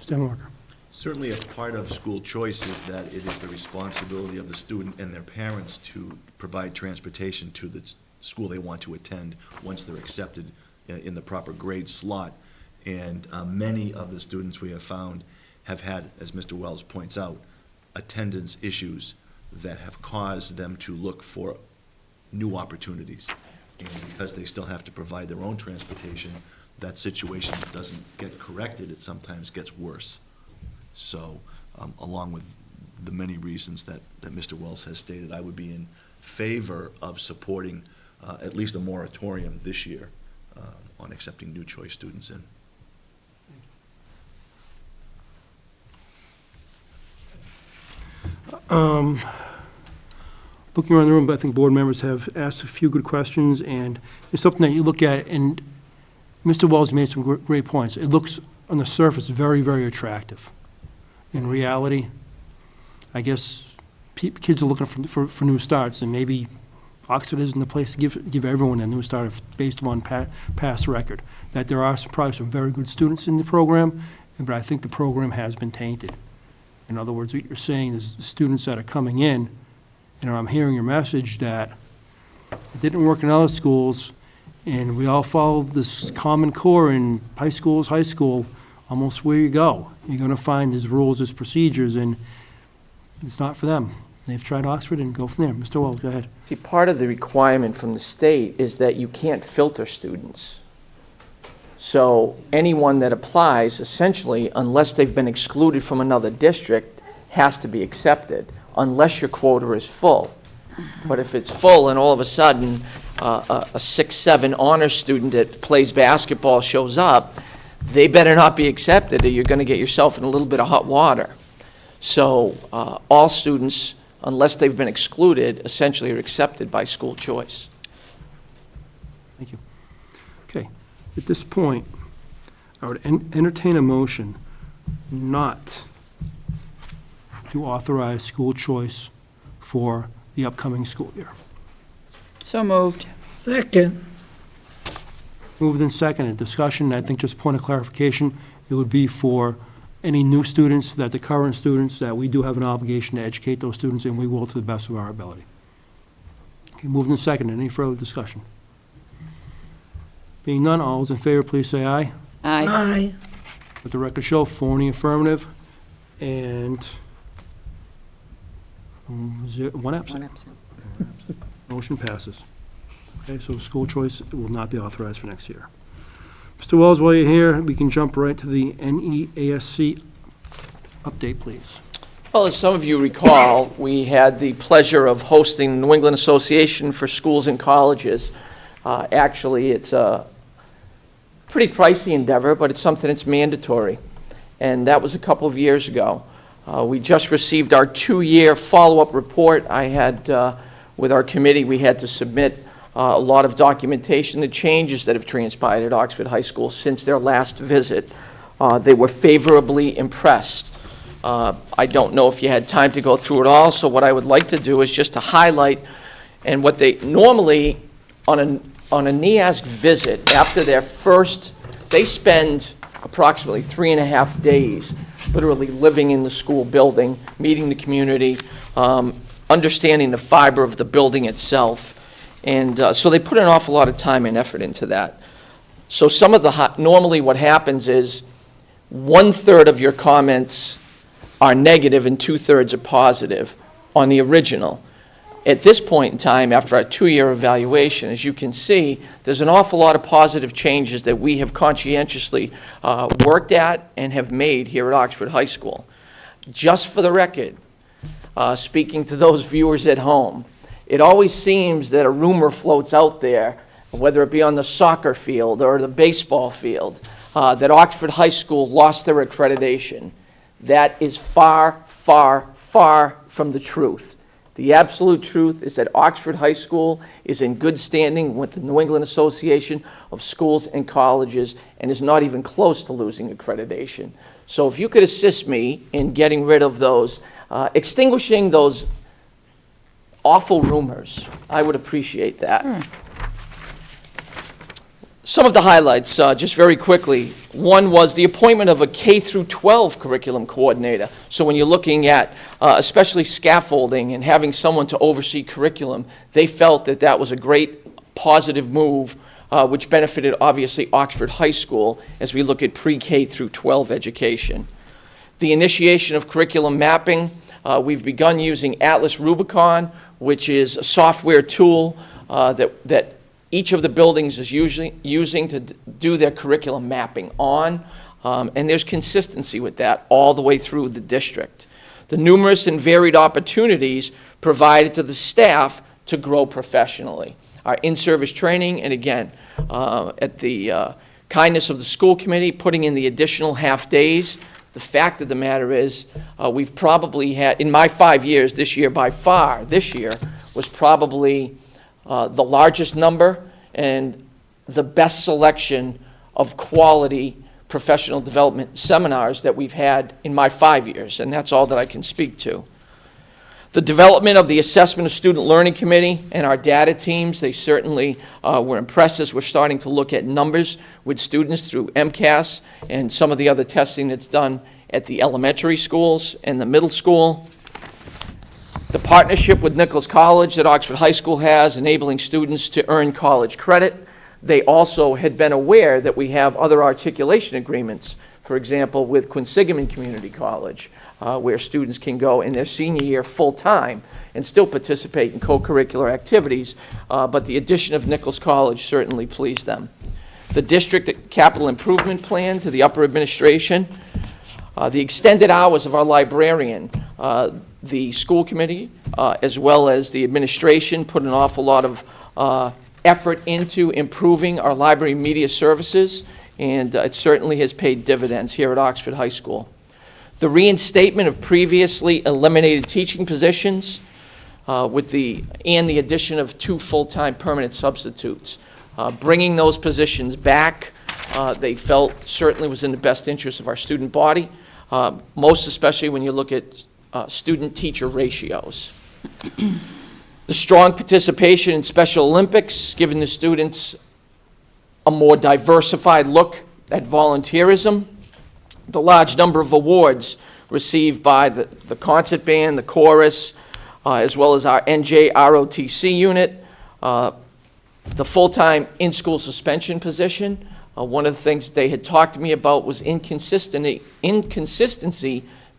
Speaker 3: Mr. Walker.
Speaker 8: Certainly, a part of school choice is that it is the responsibility of the student and their parents to provide transportation to the school they want to attend once they're accepted in the proper grade slot. And many of the students we have found have had, as Mr. Wells points out, attendance issues that have caused them to look for new opportunities. And because they still have to provide their own transportation, that situation doesn't get corrected, it sometimes gets worse. So, along with the many reasons that Mr. Wells has stated, I would be in favor of supporting at least a moratorium this year on accepting new choice students in.
Speaker 3: Looking around the room, I think board members have asked a few good questions, and it's something that you look at, and Mr. Wells made some great points. It looks, on the surface, very, very attractive. In reality, I guess kids are looking for new starts, and maybe Oxford isn't the place to give everyone a new start based on past record. That there are probably some very good students in the program, but I think the program has been tainted. In other words, what you're saying is the students that are coming in, and I'm hearing your message that it didn't work in other schools, and we all follow this Common Core in high school, almost where you go. You're going to find there's rules, there's procedures, and it's not for them. They've tried Oxford and go from there. Mr. Wells, go ahead.
Speaker 10: See, part of the requirement from the state is that you can't filter students. So anyone that applies, essentially, unless they've been excluded from another district, has to be accepted, unless your quota is full. But if it's full and all of a sudden a 6'7" honors student that plays basketball shows up, they better not be accepted or you're going to get yourself in a little bit of hot water. So all students, unless they've been excluded, essentially are accepted by school choice.
Speaker 3: Thank you. Okay. At this point, I would entertain a motion not to authorize school choice for the upcoming school year.
Speaker 6: So moved.
Speaker 2: Second.
Speaker 3: Moved and seconded. Discussion, I think just point of clarification, it would be for any new students, that the current students, that we do have an obligation to educate those students, and we will to the best of our ability. Okay, moved and seconded. Any further discussion? Being none, all those in favor, please say aye.
Speaker 6: Aye.
Speaker 2: Aye.
Speaker 3: Let the record show, 4 in the affirmative, and 1 absent.
Speaker 1: One absent.
Speaker 3: Motion passes. Okay, so school choice will not be authorized for next year. Mr. Wells, while you're here, we can jump right to the NEASC update, please.
Speaker 10: Well, as some of you recall, we had the pleasure of hosting the New England Association for Schools and Colleges. Actually, it's a pretty pricey endeavor, but it's something that's mandatory. And that was a couple of years ago. We just received our 2-year follow-up report. I had, with our committee, we had to submit a lot of documentation, the changes that have transpired at Oxford High School since their last visit. They were favorably impressed. I don't know if you had time to go through it all, so what I would like to do is just to highlight, and what they normally, on a NEASC visit, after their first, they spend approximately 3.5 days literally living in the school building, meeting the community, understanding the fiber of the building itself. And so they put an awful lot of time and effort into that. So some of the, normally what happens is 1/3 of your comments are negative and 2/3 are positive on the original. At this point in time, after our 2-year evaluation, as you can see, there's an awful lot of positive changes that we have conscientiously worked at and have made here at Oxford High School. Just for the record, speaking to those viewers at home, it always seems that a rumor floats out there, whether it be on the soccer field or the baseball field, that Oxford High School lost their accreditation. That is far, far, far from the truth. The absolute truth is that Oxford High School is in good standing with the New England Association of Schools and Colleges and is not even close to losing accreditation. So if you could assist me in getting rid of those, extinguishing those awful rumors, I would appreciate that. Some of the highlights, just very quickly. One was the appointment of a K-12 curriculum coordinator. So when you're looking at especially scaffolding and having someone to oversee curriculum, they felt that that was a great positive move, which benefited obviously Oxford High School as we look at pre-K through 12 education. The initiation of curriculum mapping, we've begun using Atlas Rubicon, which is a software tool that each of the buildings is usually using to do their curriculum mapping on, and there's consistency with that all the way through the district. The numerous and varied opportunities provided to the staff to grow professionally. Our in-service training, and again, at the kindness of the school committee, putting in the additional half days. The fact of the matter is, we've probably had, in my 5 years, this year by far, this year was probably the largest number and the best selection of quality professional development seminars that we've had in my 5 years, and that's all that I can speak to. The development of the Assessment of Student Learning Committee and our data teams, they certainly were impressed as we're starting to look at numbers with students through MCAS and some of the other testing that's done at the elementary schools and the middle school. The partnership with Nichols College that Oxford High School has, enabling students to earn college credit. They also had been aware that we have other articulation agreements, for example, with Quinsigamond Community College, where students can go in their senior year full-time and still participate in co-curricular activities, but the addition of Nichols College certainly pleased them. The district capital improvement plan to the upper administration, the extended hours of our librarian, the school committee, as well as the administration, put an awful lot of effort into improving our library media services, and it certainly has paid dividends here at Oxford High School. The reinstatement of previously eliminated teaching positions and the addition of 2 full-time permanent substitutes. Bringing those positions back they felt certainly was in the best interest of our student body, most especially when you look at student-teacher ratios. The strong participation in Special Olympics, giving the students a more diversified look at volunteerism. The large number of awards received by the concert band, the chorus, as well as our NJROTC unit. The full-time in-school suspension position. One of the things they had talked to me about was inconsistency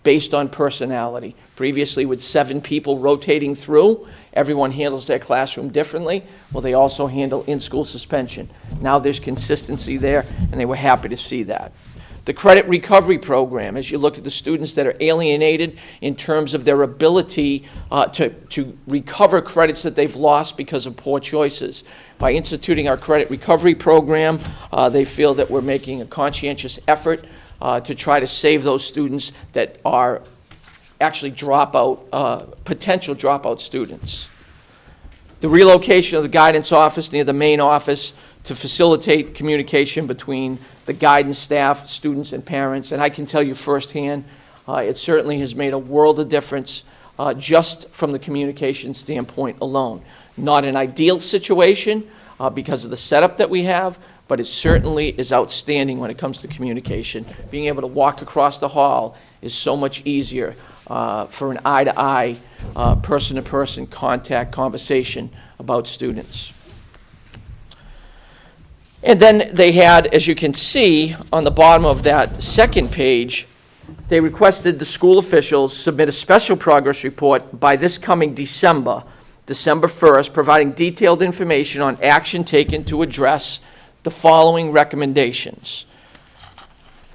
Speaker 10: based on personality. Previously, with 7 people rotating through, everyone handles their classroom differently. Well, they also handle in-school suspension. Now there's consistency there, and they were happy to see that. The credit recovery program, as you look at the students that are alienated in terms of their ability to recover credits that they've lost because of poor choices. By instituting our credit recovery program, they feel that we're making a conscientious effort to try to save those students that are actually potential dropout students. The relocation of the guidance office near the main office to facilitate communication between the guidance staff, students, and parents. And I can tell you firsthand, it certainly has made a world of difference just from the communication standpoint alone. Not an ideal situation because of the setup that we have, but it certainly is outstanding when it comes to communication. Being able to walk across the hall is so much easier for an eye-to-eye, person-to-person contact conversation about students. And then they had, as you can see on the bottom of that second page, they requested the school officials submit a special progress report by this coming December 1st, providing detailed information on action taken to address the following recommendations.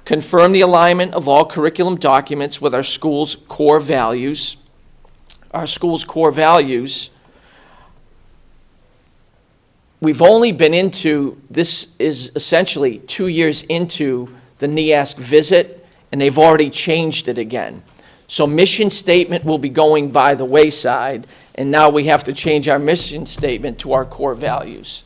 Speaker 10: Confirm the alignment of all curriculum documents with our school's core values. Our school's core values, we've only been into, this is essentially 2 years into the NEASC visit, and they've already changed it again. So mission statement will be going by the wayside, and now we have to change our mission statement to our core values.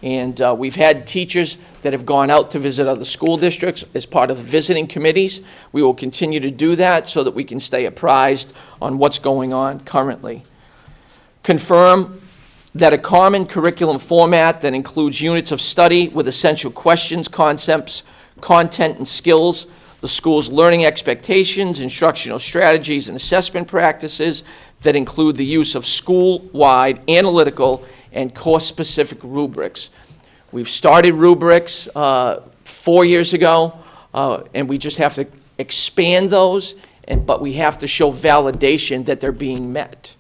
Speaker 10: And we've had teachers that have gone out to visit other school districts as part of visiting committees. We will continue to do that so that we can stay apprised on what's going on currently. Confirm that a common curriculum format that includes units of study with essential questions, concepts, content, and skills, the school's learning expectations, instructional strategies, and assessment practices that include the use of school-wide analytical and course-specific rubrics. We've started rubrics 4 years ago, and we just have to expand those, but we have to show validation that they're being met.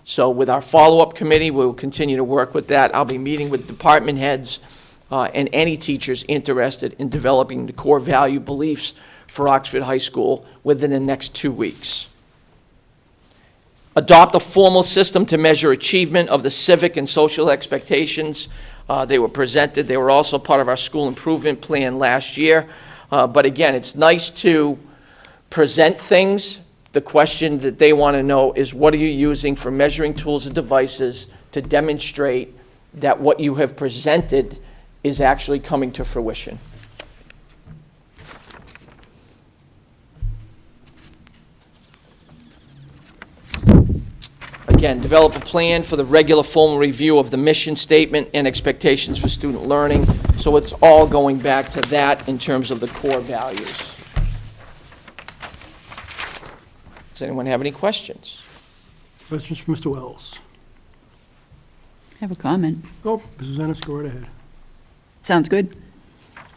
Speaker 10: So with our follow-up committee, we'll continue to work with that. I'll be meeting with department heads and any teachers interested in developing the core value beliefs for Oxford High School within the next 2 weeks. Adopt a formal system to measure achievement of the civic and social expectations. They were presented. They were also part of our school improvement plan last year. But again, it's nice to present things. The question that they want to know is, what are you using for measuring tools and devices to demonstrate that what you have presented is actually coming to fruition? Again, develop a plan for the regular formal review of the mission statement and expectations for student learning. So it's all going back to that in terms of the core values. Does anyone have any questions?
Speaker 3: Questions for Mr. Wells?
Speaker 6: I have a comment.
Speaker 3: Oh, Mrs. Ennis, go right ahead.
Speaker 6: Sounds good.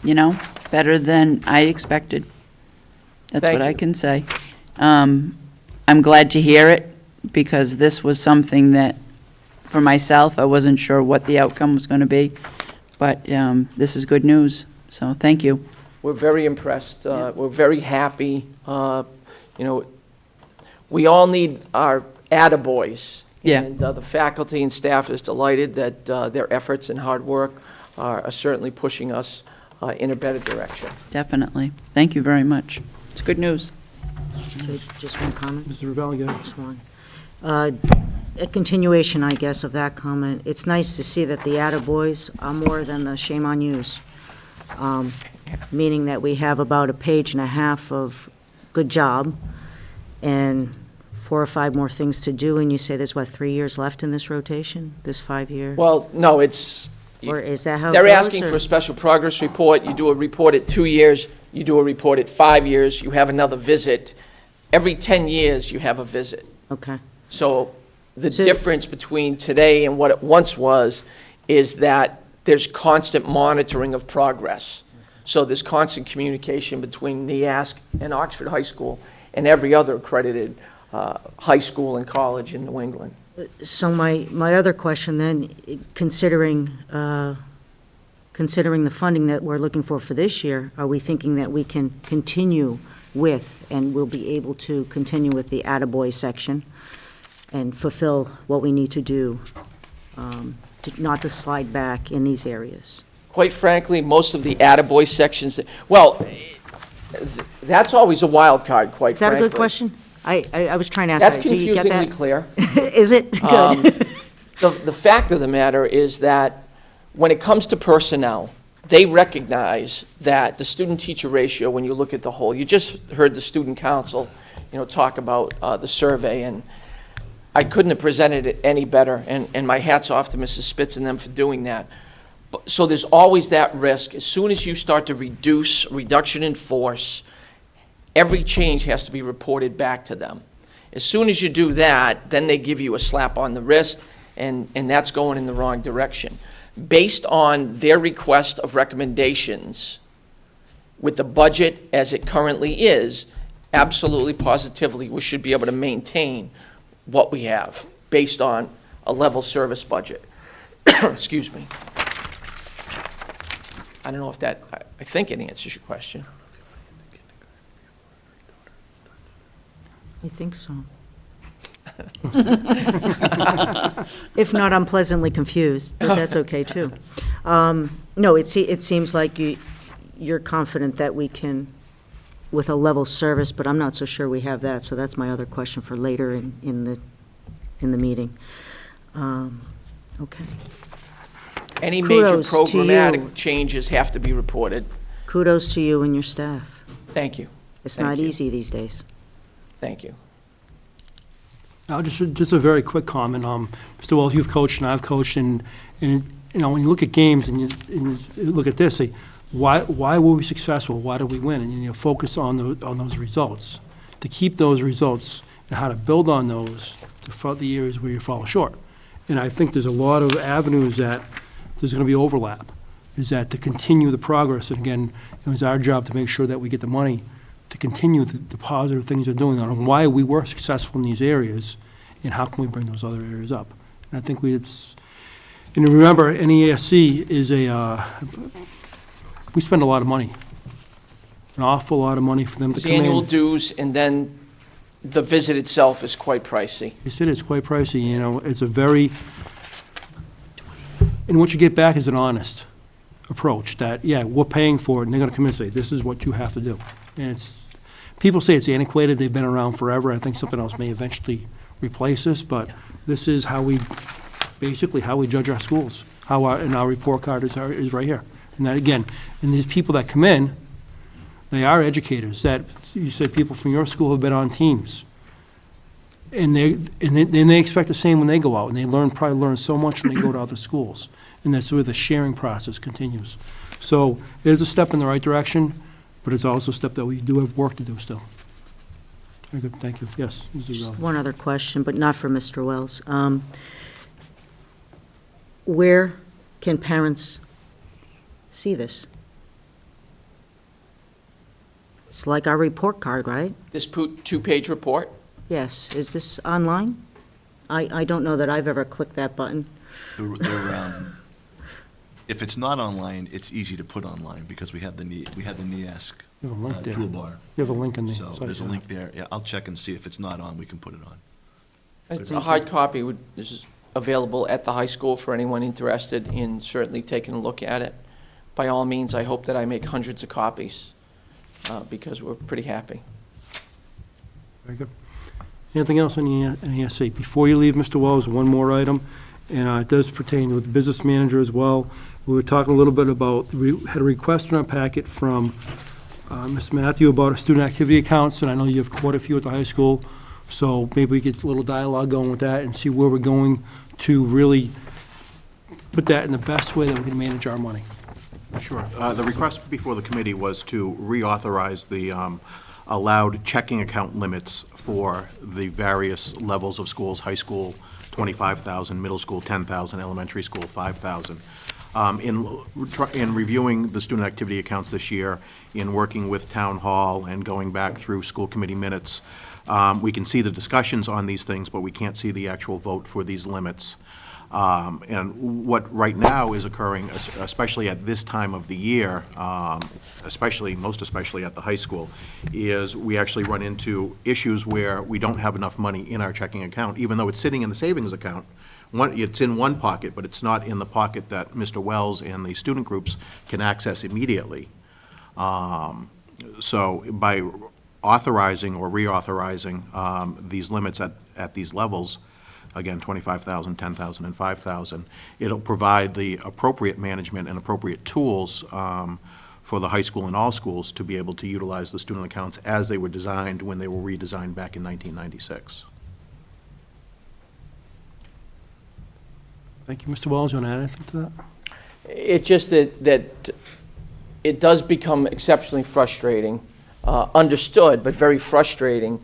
Speaker 6: You know, better than I expected. That's
Speaker 10: Thank
Speaker 6: what I
Speaker 10: you.
Speaker 6: can say. I'm glad to hear it, because this was something that, for myself, I wasn't sure what the outcome was going to be. But this is good news, so thank you.
Speaker 10: We're very impressed. We're very happy. You know, we all need our attaboys.
Speaker 6: Yeah.
Speaker 10: And the faculty and staff is delighted that their efforts and hard work are certainly pushing us in a better direction.
Speaker 6: Definitely. Thank you very much. It's good news.
Speaker 1: Just one comment?
Speaker 3: Mr. Ravelli, go ahead.
Speaker 1: Just one. A continuation, I guess, of that comment. It's nice to see that the attaboys are more than the shame on yous. meaning that we have about a page and a half of good job and 4 or 5 more things to do, and you say there's, what, 3 years left in this rotation, this 5-year?
Speaker 10: Well, no, it's,
Speaker 1: Or is that how it
Speaker 10: they're
Speaker 1: goes,
Speaker 10: asking
Speaker 1: or-
Speaker 10: for a special progress report. You do a report at 2 years, you do a report at 5 years, you have another visit. Every 10 years, you have a visit.
Speaker 1: Okay,
Speaker 10: So the
Speaker 1: So-
Speaker 10: difference between today and what it once was is that there's constant monitoring of progress. So there's constant communication between NEASC and Oxford High School and every other accredited high school and college in New England.
Speaker 1: so my other question then, considering the funding that we're looking for this year, are we thinking that we can continue with, and we'll be able to continue with the attaboy section and fulfill what we need to do, not to slide back in these areas?
Speaker 10: Quite frankly, most of the attaboy sections, well, that's always a wild card, quite
Speaker 1: Is that a
Speaker 10: frankly.
Speaker 1: good question? I was trying to ask
Speaker 10: That's
Speaker 1: that. Do you get
Speaker 10: confusingly
Speaker 1: that?
Speaker 10: clear.
Speaker 1: Is it? Good.
Speaker 10: The fact of the matter is that when it comes to personnel, they recognize that the student-teacher ratio, when you look at the whole, you just heard the student council, talk about the survey, and I couldn't have presented it any better, and my hat's off to Mrs. Spitz and them for doing that. So there's always that risk. As soon as you start to reduction in force, every change has to be reported back to them. As soon as you do that, then they give you a slap on the wrist, and that's going in the wrong direction. Based on their request of recommendations, with the budget as it currently is, absolutely positively, we should be able to maintain what we have, based on a level service budget. Excuse me. I don't know if that, I think it answers your question.
Speaker 1: I think so. If not, I'm pleasantly confused, but that's okay, too. No, it seems like you're confident that we can, with a level service, but I'm not so sure we have that, so that's my other question for later in the meeting. Okay.
Speaker 10: Any major
Speaker 1: Kudos to you.
Speaker 10: programmatic changes have to be reported.
Speaker 1: Kudos to you and your staff.
Speaker 10: Thank you,
Speaker 1: It's
Speaker 10: Thank
Speaker 1: not
Speaker 10: you.
Speaker 1: easy these days.
Speaker 10: thank you.
Speaker 3: Now, just a very quick comment. Mr. Wells, you've coached and I've coached, and when you look at games and you look at this, say, why were we successful? Why did we win? And you focus on those results, to keep those results and how to build on those to fill the areas where you fall short. And I think there's a lot of avenues that there's going to be overlap. Is that to continue the progress, and again, it was our job to make sure that we get the money to continue the positive things they're doing on why we were successful in these areas, and how can we bring those other areas up. And I think and remember, NEASC is we spend a lot of money, an awful lot of money for them to
Speaker 10: It's
Speaker 3: come in.
Speaker 10: annual dues, and then the visit itself is quite pricey.
Speaker 3: Yes, it is quite pricey, it's a very, and what you get back is an honest approach, that, yeah, we're paying for it, and they're gonna come in and say, this is what you have to do. And people say it's antiquated, they've been around forever, I think something else may eventually replace this, but this is basically how we judge our schools, and our report card is right here. And that, again, and these people that come in, they are educators, that, you said people from your school have been on teams. And they expect the same when they go out, and they probably learn so much when they go to other schools. And that's where the sharing process continues. So it is a step in the right direction, but it's also a step that we do have work to do still. Very good, thank you. Yes, Mrs.
Speaker 1: Just
Speaker 3: Rowley.
Speaker 1: one other question, but not for Mr. Wells. Where can parents see this? It's like our report card, right?
Speaker 10: This two-page report,
Speaker 1: Yes. Is this online? I don't know that I've ever clicked that button.
Speaker 8: If it's not online, it's easy to put online, because we have the NEASC
Speaker 3: You have a link there.
Speaker 8: toolbar.
Speaker 3: You have a link in the
Speaker 8: So
Speaker 3: site,
Speaker 8: there's a
Speaker 3: yeah.
Speaker 8: link there. Yeah, I'll check and see if it's not on, we can put it on.
Speaker 10: it's a hard copy, is available at the high school for anyone interested in certainly taking a look at it. By all means, I hope that I make hundreds of copies, because we're pretty happy.
Speaker 3: Very good. Anything else on the NESC? Before you leave, Mr. Wells, one more item, and it does pertain with the business manager as well. We were talking a little bit about, we had a request in our packet from Ms. Matthew about student activity accounts, and I know you have quite a few at the high school, so maybe we get a little dialogue going with that and see where we're going to really put that in the best way that we can manage our money.
Speaker 11: Sure. The request before the committee was to reauthorize the allowed checking account limits for the various levels of schools, high school, 25,000, middle school, 10,000, elementary school, 5,000. In reviewing the student activity accounts this year, in working with Town Hall and going back through school committee minutes, we can see the discussions on these things, but we can't see the actual vote for these limits. And what right now is occurring, especially at this time of the year, most especially at the high school, is we actually run into issues where we don't have enough money in our checking account, even though it's sitting in the savings account. It's in one pocket, but it's not in the pocket that Mr. Wells and the student groups can access immediately. So by authorizing or reauthorizing these limits at these levels, again, 25,000, 10,000, and 5,000, it'll provide the appropriate management and appropriate tools for the high school and all schools to be able to utilize the student accounts as they were designed when they were redesigned back in 1996.
Speaker 3: Thank you. Mr. Wells, you want to add anything to that?
Speaker 10: It's just that it does become exceptionally frustrating, understood, but very frustrating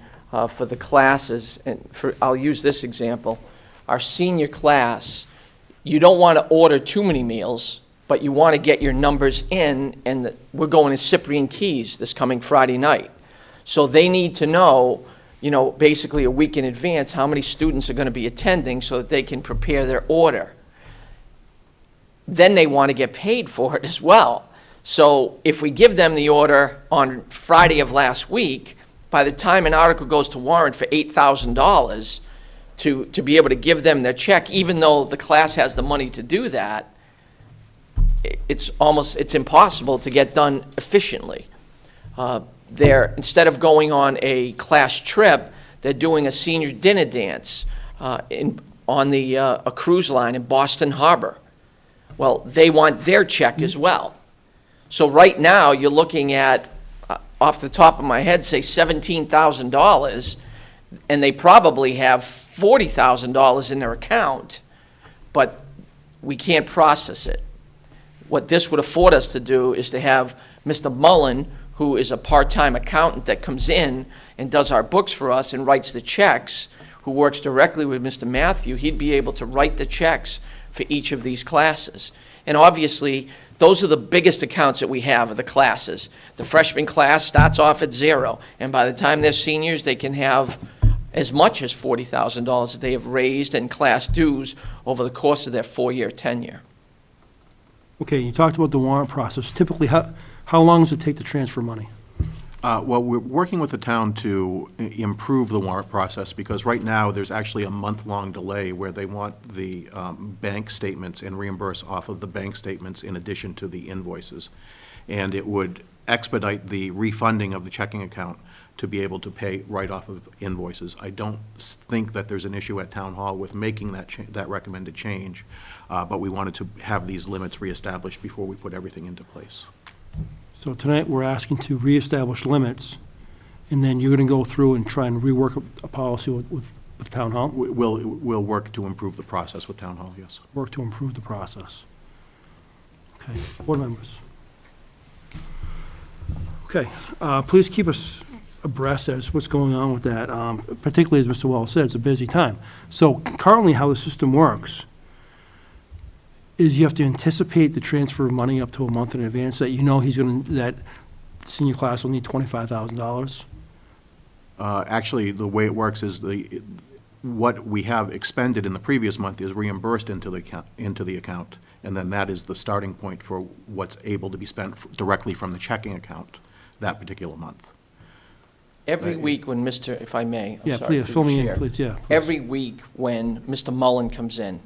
Speaker 10: for the classes. And I'll use this example. Our senior class, you don't want to order too many meals, but you want to get your numbers in, and we're going to Cyprian Keys this coming Friday night. So they need to know, basically a week in advance, how many students are going to be attending so that they can prepare their order. Then they want to get paid for it as well. So if we give them the order on Friday of last week, by the time an article goes to warrant for $8,000 to be able to give them their check, even though the class has the money to do that, it's impossible to get done efficiently. Instead of going on a class trip, they're doing a senior dinner dance on a cruise line in Boston Harbor. Well, they want their check as well. So right now, you're looking at, off the top of my head, say $17,000, and they probably have $40,000 in their account, but we can't process it. What this would afford us to do is to have Mr. Mullen, who is a part-time accountant that comes in and does our books for us and writes the checks, who works directly with Mr. Matthew. He'd be able to write the checks for each of these classes. And obviously, those are the biggest accounts that we have of the classes. The freshman class starts off at zero, and by the time they're seniors, they can have as much as $40,000 that they have raised in class dues over the course of their 4-year tenure.
Speaker 3: Okay, you talked about the warrant process. Typically, how long does it take to transfer money?
Speaker 11: Well, we're working with the town to improve the warrant process, because right now, there's actually a month-long delay where they want the bank statements and reimburse off of the bank statements in addition to the invoices. And it would expedite the refunding of the checking account to be able to pay right off of invoices. I don't think that there's an issue at Town Hall with making that recommended change, but we wanted to have these limits reestablished before we put everything into place.
Speaker 3: So tonight, we're asking to reestablish limits, and then you're going to go through and try and rework a policy with Town Hall?
Speaker 11: We'll work to improve the process with Town Hall, yes.
Speaker 3: Work to improve the process. Okay, board members. Okay, please keep us abreast as what's going on with that, particularly as Mr. Wells said, it's a busy time. So currently, how the system works is you have to anticipate the transfer of money up to a month in advance that that senior class will need $25,000.
Speaker 11: Actually, the way it works is what we have expended in the previous month is reimbursed into the account, and then that is the starting point for what's able to be spent directly from the checking account that particular month.
Speaker 10: Every week when if I may,
Speaker 3: Yeah,
Speaker 10: I'm sorry,
Speaker 3: please,
Speaker 10: through
Speaker 3: fill
Speaker 10: the
Speaker 3: me in,
Speaker 10: chair.
Speaker 3: please, yeah. please.
Speaker 10: Every week when Mr. Mullen comes in,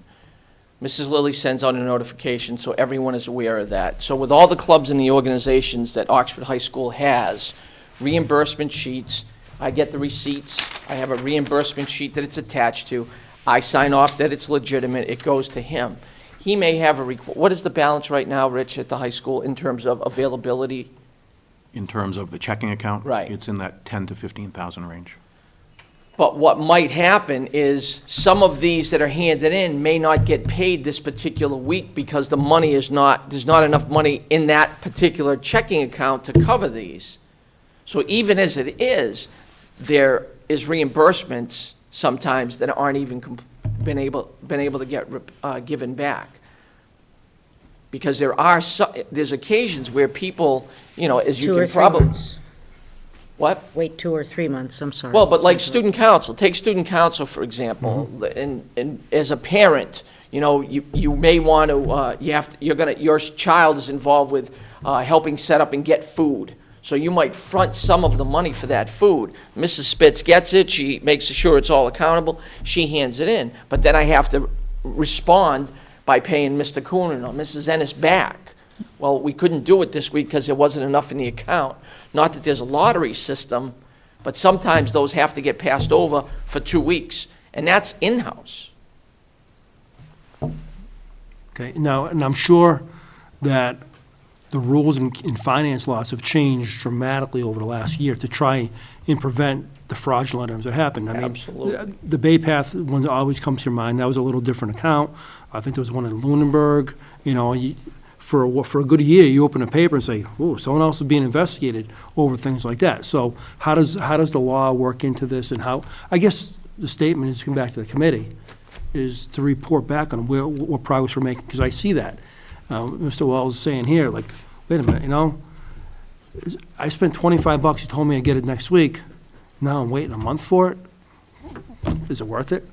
Speaker 10: Mrs. Lilly sends out a notification so everyone is aware of that. So with all the clubs and the organizations that Oxford High School has, reimbursement sheets, I get the receipts, I have a reimbursement sheet that it's attached to. I sign off that it's legitimate, it goes to him. He may have what is the balance right now, Rich, at the high school in terms of availability?
Speaker 11: In terms of the checking account?
Speaker 10: Right.
Speaker 11: It's in that 10 to 15,000 range.
Speaker 10: But what might happen is some of these that are handed in may not get paid this particular week because the money is not, there's not enough money in that particular checking account to cover these. So even as it is, there is reimbursements sometimes that aren't even been able to get given back. Because there's occasions where people, you know, as you
Speaker 1: 2 or
Speaker 10: can
Speaker 1: 3
Speaker 10: probably.
Speaker 1: months.
Speaker 10: What?
Speaker 1: Wait 2 or 3 months, I'm sorry.
Speaker 10: Well, but like student council, take student council, for example, and as a parent, you know, you may want to, your child is involved with helping set up and get food. So you might front some of the money for that food. Mrs. Spitz gets it, she makes sure it's all accountable, she hands it in. But then I have to respond by paying Mr. Coonan or Mrs. Ennis back. Well, we couldn't do it this week because there wasn't enough in the account. Not that there's a lottery system, but sometimes those have to get passed over for 2 weeks, and that's in-house.
Speaker 3: Okay, now, and I'm sure that the rules in finance laws have changed dramatically over the last year to try and prevent the fraudulent items that happen. I mean,
Speaker 10: Absolutely.
Speaker 3: the Bay Path one always comes to your mind. That was a little different account. I think there was one in Lunenburg. You know, for a good year, you open a paper and say, "Ooh, someone else is being investigated over things like that." So how does the law work into this, and how? I guess the statement is to come back to the committee, is to report back on what progress we're making, because I see that. Mr. Wells is saying here, like, wait a minute, you know, I spent $25. You told me I'd get it next week. Now I'm waiting a month for it. Is it worth it?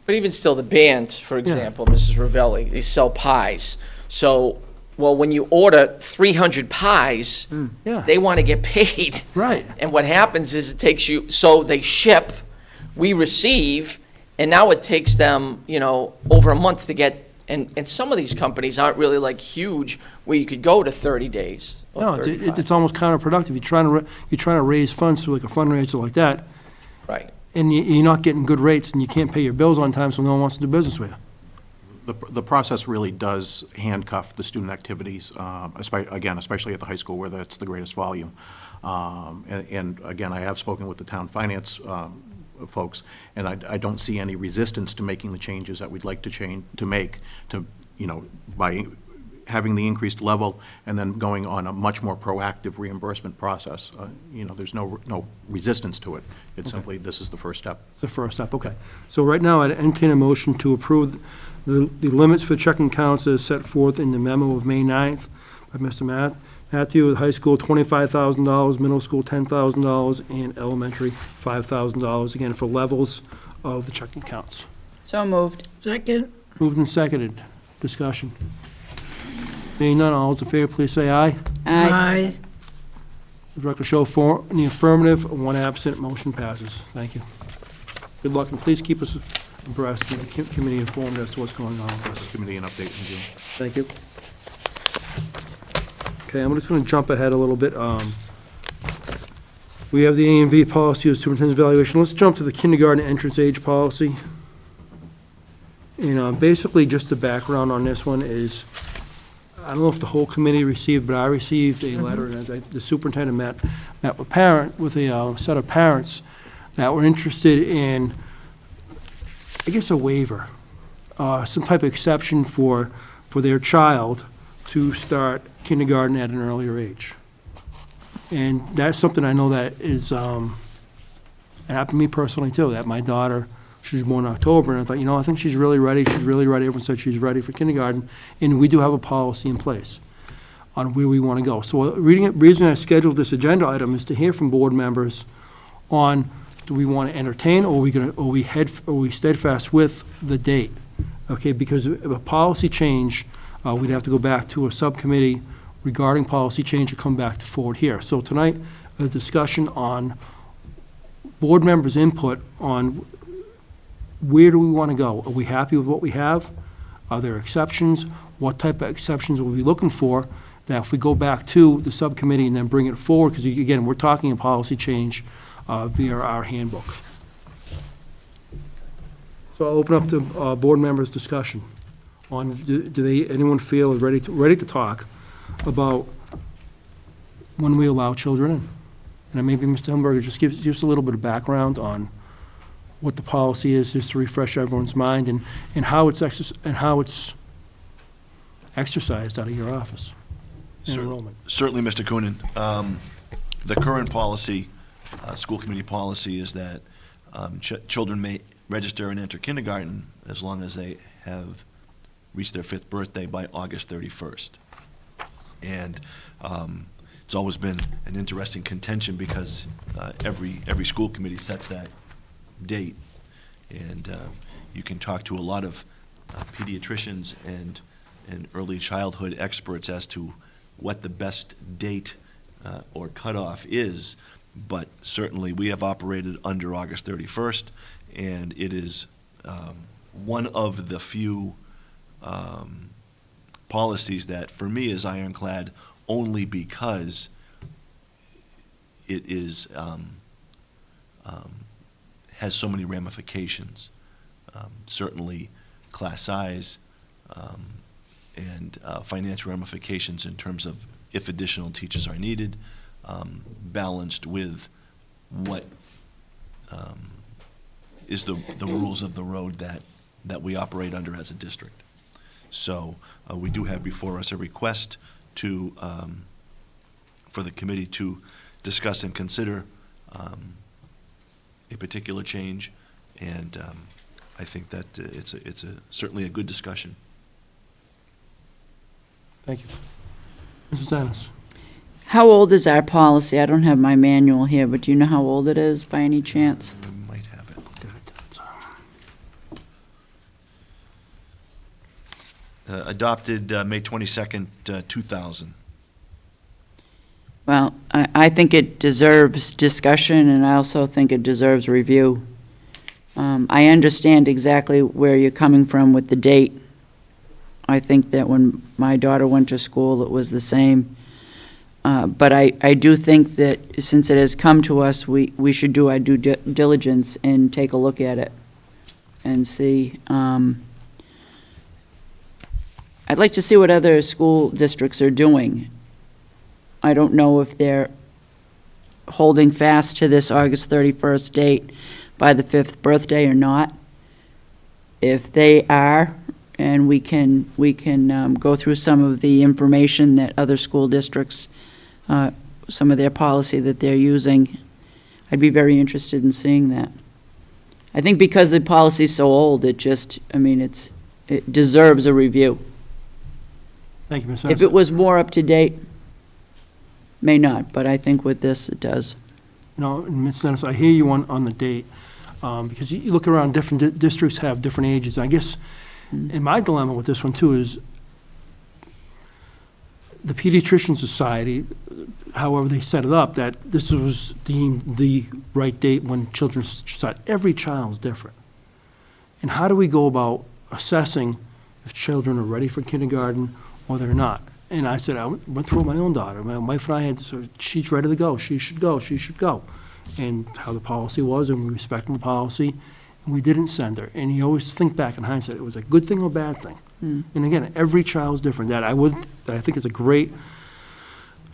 Speaker 10: But even still, the band, for example, Mrs. Ravelli, they sell pies. So, well, when you order 300 pies,
Speaker 3: Yeah.
Speaker 10: they want to get paid.
Speaker 3: Right.
Speaker 10: And what happens is it takes you, so they ship, we receive, and now it takes them, you know, over a month to get, and some of these companies aren't really like huge, where you could go to 30 days or
Speaker 3: No,
Speaker 10: 35.
Speaker 3: it's almost counterproductive. You're trying to raise funds through like a fundraiser like that,
Speaker 10: Right.
Speaker 3: and you're not getting good rates, and you can't pay your bills on time, so no one wants to do business with you.
Speaker 11: The process really does handcuff the student activities, especially at the high school where that's the greatest volume. And again, I have spoken with the town finance folks, and I don't see any resistance to making the changes that we'd like to make, you know, by having the increased level and then going on a much more proactive reimbursement process. You know, there's no resistance to it. It's simply, this is the first step.
Speaker 3: The first step, okay. So right now, I'd entertain a motion to approve the limits for checking accounts as set forth in the memo of May 9th by Mr. Matthew, with high school, $25,000, middle school, $10,000, and elementary, $5,000, again, for levels of the checking accounts.
Speaker 6: So moved.
Speaker 2: Second.
Speaker 3: Moved and seconded. Discussion. Being none, all those in favor, please say aye.
Speaker 2: Aye.
Speaker 3: The record show 4 in the affirmative, 1 absent, motion passes. Thank you. Good luck, and please keep us abreast, and the committee informed as to what's going on with this.
Speaker 11: Committee an update in June.
Speaker 3: Thank you. Okay, I'm just going to jump ahead a little bit. We have the A and V policy of superintendent's evaluation. Let's jump to the kindergarten entrance age policy. And basically, just the background on this one is, I don't know if the whole committee received, but I received a letter, and the superintendent met with a set of parents that were interested in, I guess, a waiver, some type of exception for their child to start kindergarten at an earlier age. And that's something I know that is, it happened to me personally too, that my daughter, she was born in October, and I thought, you know, I think she's really ready. Everyone said she's ready for kindergarten, and we do have a policy in place on where we want to go. So the reason I scheduled this agenda item is to hear from board members on, do we want to entertain, or are we steadfast with the date? Okay, because if a policy change, we'd have to go back to a subcommittee regarding policy change to come back to forward here. So tonight, a discussion on board members' input on where do we want to go? Are we happy with what we have? Are there exceptions? What type of exceptions are we looking for? That if we go back to the subcommittee and then bring it forward, because again, we're talking a policy change via our handbook. So I'll open up to board members' discussion on, anyone feel is ready to talk about when we allow children in? And maybe Mr. Hillenberger just gives us a little bit of background on what the policy is, just to refresh everyone's mind, and how it's exercised out of your office in enrollment.
Speaker 8: Certainly, Mr. Coonan. The current policy, school committee policy, is that children may register and enter kindergarten as long as they have reached their 5th birthday by August 31st. And it's always been an interesting contention because every school committee sets that date. And you can talk to a lot of pediatricians and early childhood experts as to what the best date or cutoff is, but certainly we have operated under August 31st, and it is one of the few policies that, for me, is ironclad only because it is has so many ramifications. Certainly, class size and financial ramifications in terms of if additional teachers are needed, balanced with what is the rules of the road that we operate under as a district. So we do have before us a request to for the committee to discuss and consider a particular change, and I think that it's certainly a good discussion.
Speaker 3: Thank you. Mrs. Ennis?
Speaker 6: How old is our policy? I don't have my manual here, but do you know how old it is by any chance?
Speaker 8: We might have it. Adopted May 22nd, 2000.
Speaker 6: Well, I think it deserves discussion, and I also think it deserves review. I understand exactly where you're coming from with the date. I think that when my daughter went to school, it was the same. But I do think that since it has come to us, we should do our due diligence and take a look at it and see. I'd like to see what other school districts are doing. I don't know if they're holding fast to this August 31st date by the 5th birthday or not. If they are, and we can go through some of the information that other school districts, some of their policy that they're using, I'd be very interested in seeing that. I think because the policy's so old, it deserves a review.
Speaker 3: Thank you, Ms.
Speaker 6: If
Speaker 3: Ennis.
Speaker 6: it was more up to date, may not, but I think with this, it does.
Speaker 3: No, Ms. Ennis, I hear you on the date, because you look around, different districts have different ages. I guess, and my dilemma with this one too is the Pediatrician Society, however they set it up, that this was deemed the right date when children start. Every child is different. And how do we go about assessing if children are ready for kindergarten or they're not? And I said, I went through my own daughter. My wife and I had to, she's ready to go. She should go. She should go. And how the policy was, and we respected the policy, and we didn't send her. And you always think back in hindsight, it was a good thing or a bad thing. And again, every child is different. That I think is a great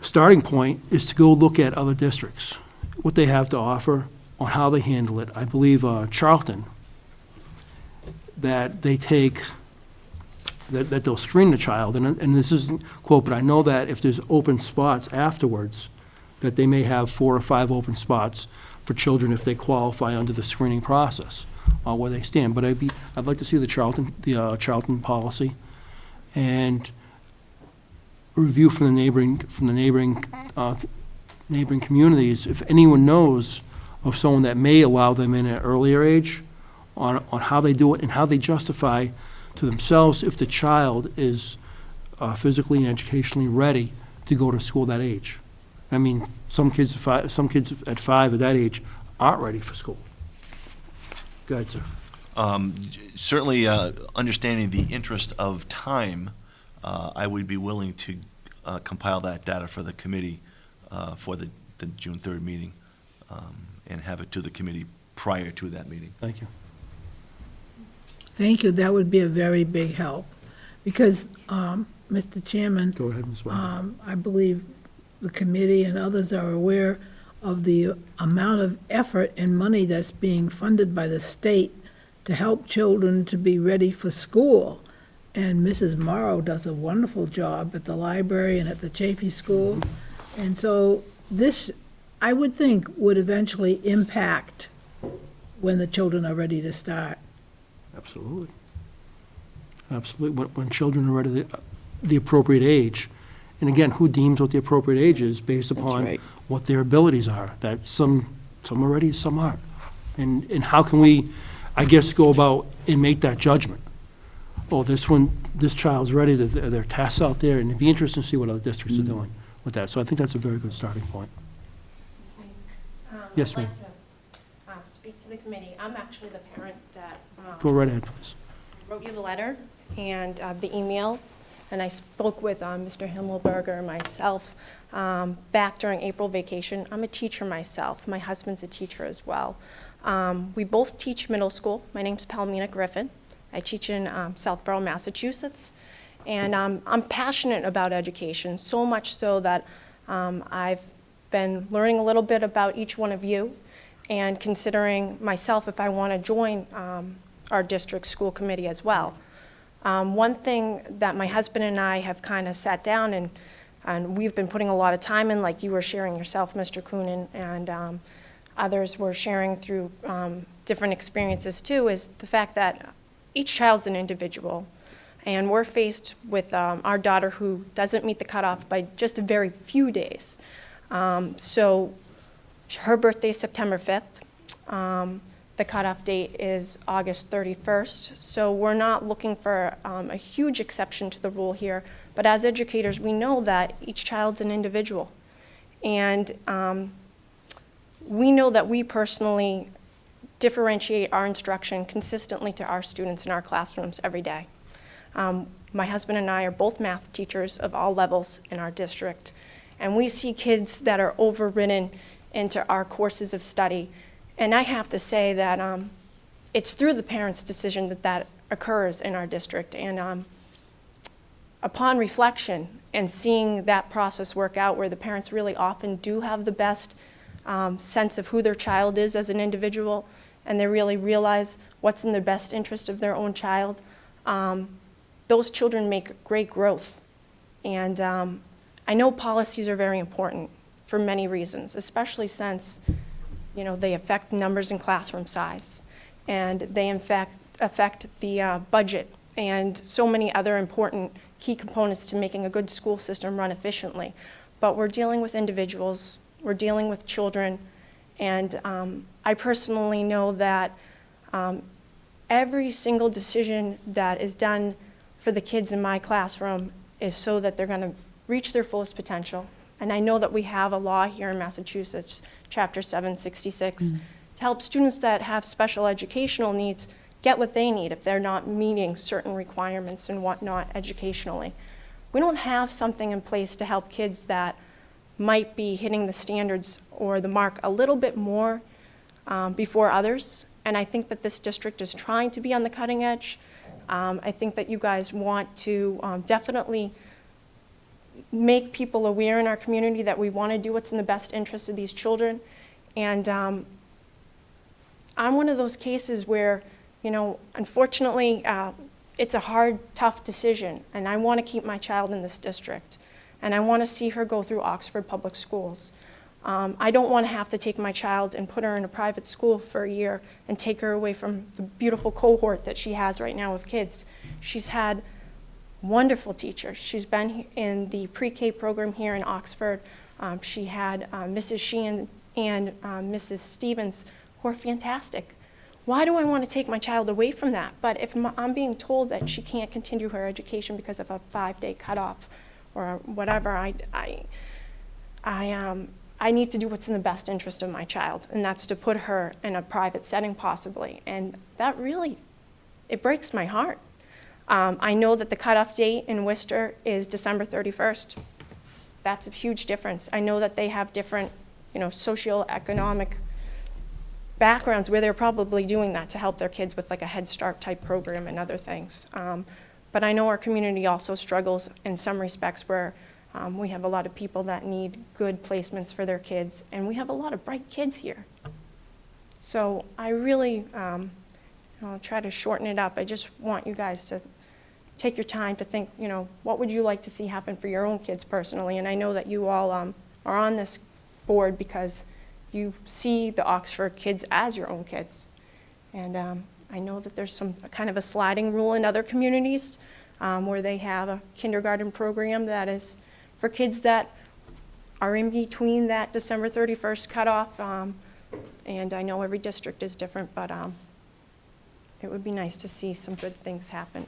Speaker 3: starting point is to go look at other districts, what they have to offer, on how they handle it. I believe Charlton, that they take, that they'll screen the child, and this isn't quote, but I know that if there's open spots afterwards, that they may have 4 or 5 open spots for children if they qualify under the screening process, where they stand. But I'd like to see the Charlton policy and review from the neighboring communities, if anyone knows of someone that may allow them in at an earlier age, on how they do it and how they justify to themselves if the child is physically and educationally ready to go to school that age. I mean, some kids at 5 at that age aren't ready for school. Go ahead, sir.
Speaker 8: Certainly, understanding the interest of time, I would be willing to compile that data for the committee for the June 3rd meeting and have it to the committee prior to that meeting.
Speaker 3: Thank you.
Speaker 2: Thank you, that would be a very big help. Because, Mr. Chairman,
Speaker 3: Go ahead, Ms. Wagner.
Speaker 2: I believe the committee and others are aware of the amount of effort and money that's being funded by the state to help children to be ready for school. And Mrs. Morrow does a wonderful job at the library and at the Chafee School. And so this, I would think, would eventually impact when the children are ready to start.
Speaker 3: Absolutely. Absolutely. When children are ready, the appropriate age, and again, who deems what the appropriate age is based upon
Speaker 6: right.
Speaker 3: what their abilities are, that some are ready, some aren't. And how can we, I guess, go about and make that judgment? Oh, this child's ready, there are tests out there, and it'd be interesting to see what other districts are doing with that. So I think that's a very good starting point. Yes, ma'am.
Speaker 12: I'd like to speak to the committee. I'm actually the parent that
Speaker 3: Go right ahead, please.
Speaker 12: wrote you the letter and the email, and I spoke with Mr. Himmelberger and myself back during April vacation. I'm a teacher myself. My husband's a teacher as well. We both teach middle school. My name's Palmina Griffin. I teach in Southborough, Massachusetts, and I'm passionate about education, so much so that I've been learning a little bit about each one of you and considering myself if I want to join our district school committee as well. One thing that my husband and I have kind of sat down and we've been putting a lot of time in, like you were sharing yourself, Mr. Coonan, and others were sharing through different experiences too, is the fact that each child's an individual. And we're faced with our daughter who doesn't meet the cutoff by just a very few days. So her birthday is September 5th. The cutoff date is August 31st. So we're not looking for a huge exception to the rule here. But as educators, we know that each child's an individual. And we know that we personally differentiate our instruction consistently to our students in our classrooms every day. My husband and I are both math teachers of all levels in our district, and we see kids that are overridden into our courses of study. And I have to say that it's through the parents' decision that occurs in our district. And upon reflection and seeing that process work out, where the parents really often do have the best sense of who their child is as an individual, and they really realize what's in the best interest of their own child, those children make great growth. And I know policies are very important for many reasons, especially since, you know, they affect numbers in classroom size, and they in fact affect the budget and so many other important key components to making a good school system run efficiently. But we're dealing with individuals, we're dealing with children, and I personally know that every single decision that is done for the kids in my classroom is so that they're going to reach their fullest potential. And I know that we have a law here in Massachusetts, Chapter 766, to help students that have special educational needs get what they need if they're not meeting certain requirements and whatnot educationally. We don't have something in place to help kids that might be hitting the standards or the mark a little bit more before others. And I think that this district is trying to be on the cutting edge. I think that you guys want to definitely make people aware in our community that we want to do what's in the best interest of these children. And I'm one of those cases where, you know, unfortunately, it's a hard, tough decision, and I want to keep my child in this district, and I want to see her go through Oxford Public Schools. I don't want to have to take my child and put her in a private school for a year and take her away from the beautiful cohort that she has right now of kids. She's had wonderful teachers. She's been in the pre-K program here in Oxford. She had Mrs. Sheehan and Mrs. Stevens, who are fantastic. Why do I want to take my child away from that? But if I'm being told that she can't continue her education because of a 5-day cutoff or whatever, I need to do what's in the best interest of my child, and that's to put her in a private setting possibly. And that really, it breaks my heart. I know that the cutoff date in Worcester is December 31st. That's a huge difference. I know that they have different, you know, socioeconomic backgrounds where they're probably doing that to help their kids with like a Head Start type program and other things. But I know our community also struggles in some respects where we have a lot of people that need good placements for their kids, and we have a lot of bright kids here. So I really try to shorten it up. I just want you guys to take your time to think, what would you like to see happen for your own kids personally? And I know that you all are on this board because you see the Oxford kids as your own kids. And I know that there's some kind of a sliding rule in other communities where they have a kindergarten program that is for kids that are in between that December 31st cutoff. And I know every district is different, but it would be nice to see some good things happen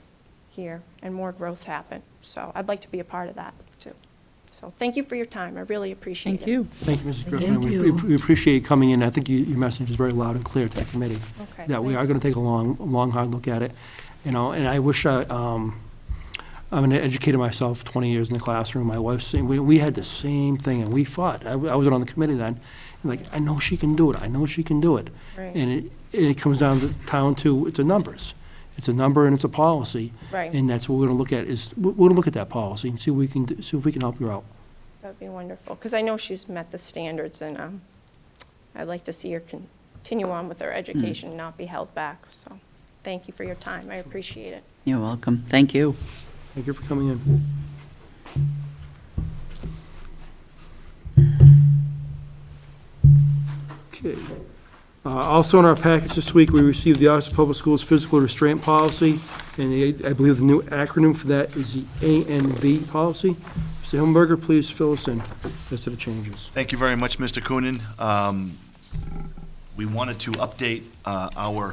Speaker 12: here and more growth happen. So I'd like to be a part of that too. So thank you for your time. I really appreciate it.
Speaker 6: Thank you.
Speaker 3: Thank you, Mrs. Griffin.
Speaker 2: Thank
Speaker 3: We-
Speaker 2: you.
Speaker 3: We appreciate you coming in. I think your message is very loud and clear to the committee.
Speaker 12: Okay,
Speaker 3: That we
Speaker 12: thank
Speaker 3: are going to take a long, hard look at it. And I wish I'm an educator myself, 20 years in the classroom. My wife's saying, we had the same thing, and we fought. I wasn't on the committee then. Like, I know she can do it. I know she can do it.
Speaker 12: Right.
Speaker 3: And it comes down to it's a numbers. It's a number and it's a policy.
Speaker 12: Right.
Speaker 3: And that's what we're going to look at we're going to look at that policy and see what we can do, see if we can help you out.
Speaker 12: That'd be wonderful, because I know she's met the standards, and I'd like to see her continue on with her education, not be held back. So thank you for your time. I appreciate it.
Speaker 6: You're welcome. Thank you.
Speaker 3: Thank you for coming in. Okay. Also in our package this week, we received the Office of Public Schools Physical Restraint Policy, and I believe the new acronym for that is the ANV policy. Mr. Hillenberger, please fill us in as to the changes.
Speaker 8: Thank you very much, Mr. Coonan. We wanted to update our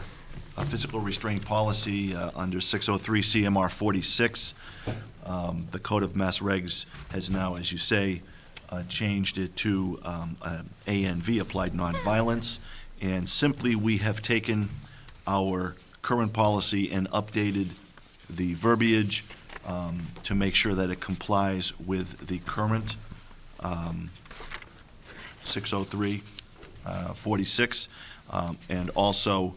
Speaker 8: physical restraint policy under 603 CMR 46. The Code of Mass Regs has now, as you say, changed it to ANV, Applied Nonviolence, and simply we have taken our current policy and updated the verbiage to make sure that it complies with the current 603 46, and also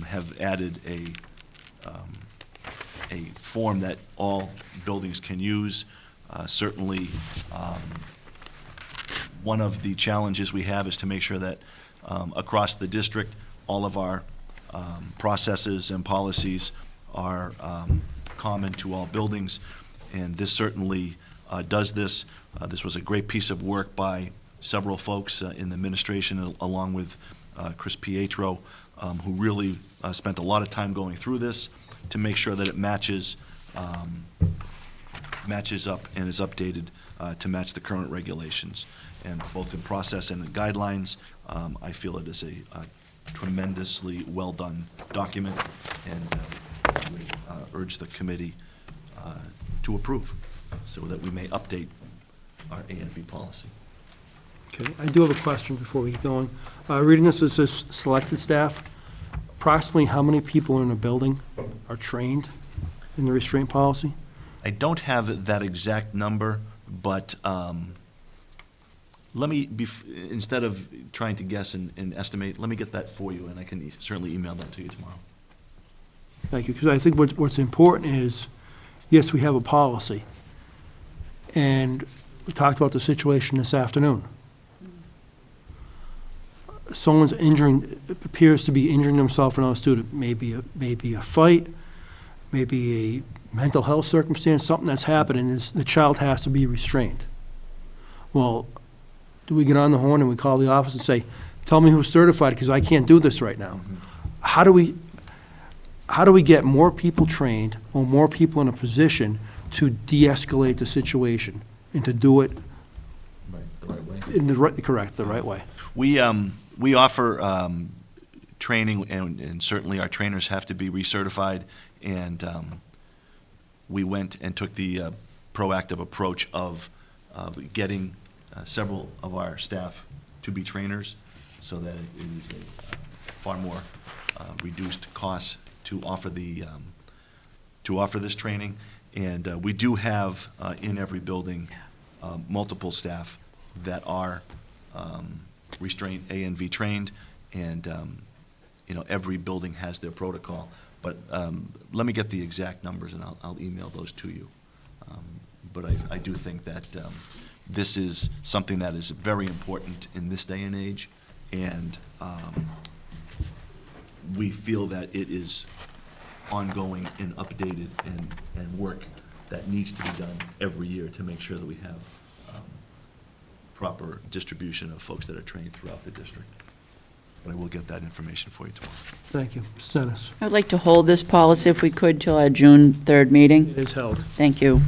Speaker 8: have added a form that all buildings can use. Certainly, one of the challenges we have is to make sure that across the district, all of our processes and policies are common to all buildings, and this certainly does this. This was a great piece of work by several folks in the administration, along with Chris Pietro, who really spent a lot of time going through this to make sure that it matches up and is updated to match the current regulations. And both in process and in guidelines, I feel it is a tremendously well-done document, and I would urge the committee to approve so that we may update our ANV policy.
Speaker 3: Okay, I do have a question before we get going. Reading this, it says selected staff. Approximately how many people in a building are trained in the restraint policy?
Speaker 8: I don't have that exact number, but let me, instead of trying to guess and estimate, let me get that for you, and I can certainly email that to you tomorrow.
Speaker 3: Thank you, because I think what's important is, yes, we have a policy, and we talked about the situation this afternoon. Someone's appears to be injuring themselves or another student, maybe a fight, maybe a mental health circumstance, something that's happening, is the child has to be restrained. Well, do we get on the horn and we call the office and say, tell me who's certified because I can't do this right now? How do we get more people trained or more people in a position to de-escalate the situation and to do it
Speaker 8: The right way.
Speaker 3: in the right way?
Speaker 8: We offer training, and certainly our trainers have to be recertified, and we went and took the proactive approach of getting several of our staff to be trainers, so that it is a far more reduced cost to offer this training. And we do have in every building multiple staff that are restraint ANV trained, and, every building has their protocol. But let me get the exact numbers, and I'll email those to you. But I do think that this is something that is very important in this day and age, and we feel that it is ongoing and updated and work that needs to be done every year to make sure that we have proper distribution of folks that are trained throughout the district. But I will get that information for you tomorrow.
Speaker 3: Thank you. Mrs. Ennis.
Speaker 6: I'd like to hold this policy if we could till our June 3rd meeting.
Speaker 3: It is held.
Speaker 6: Thank you.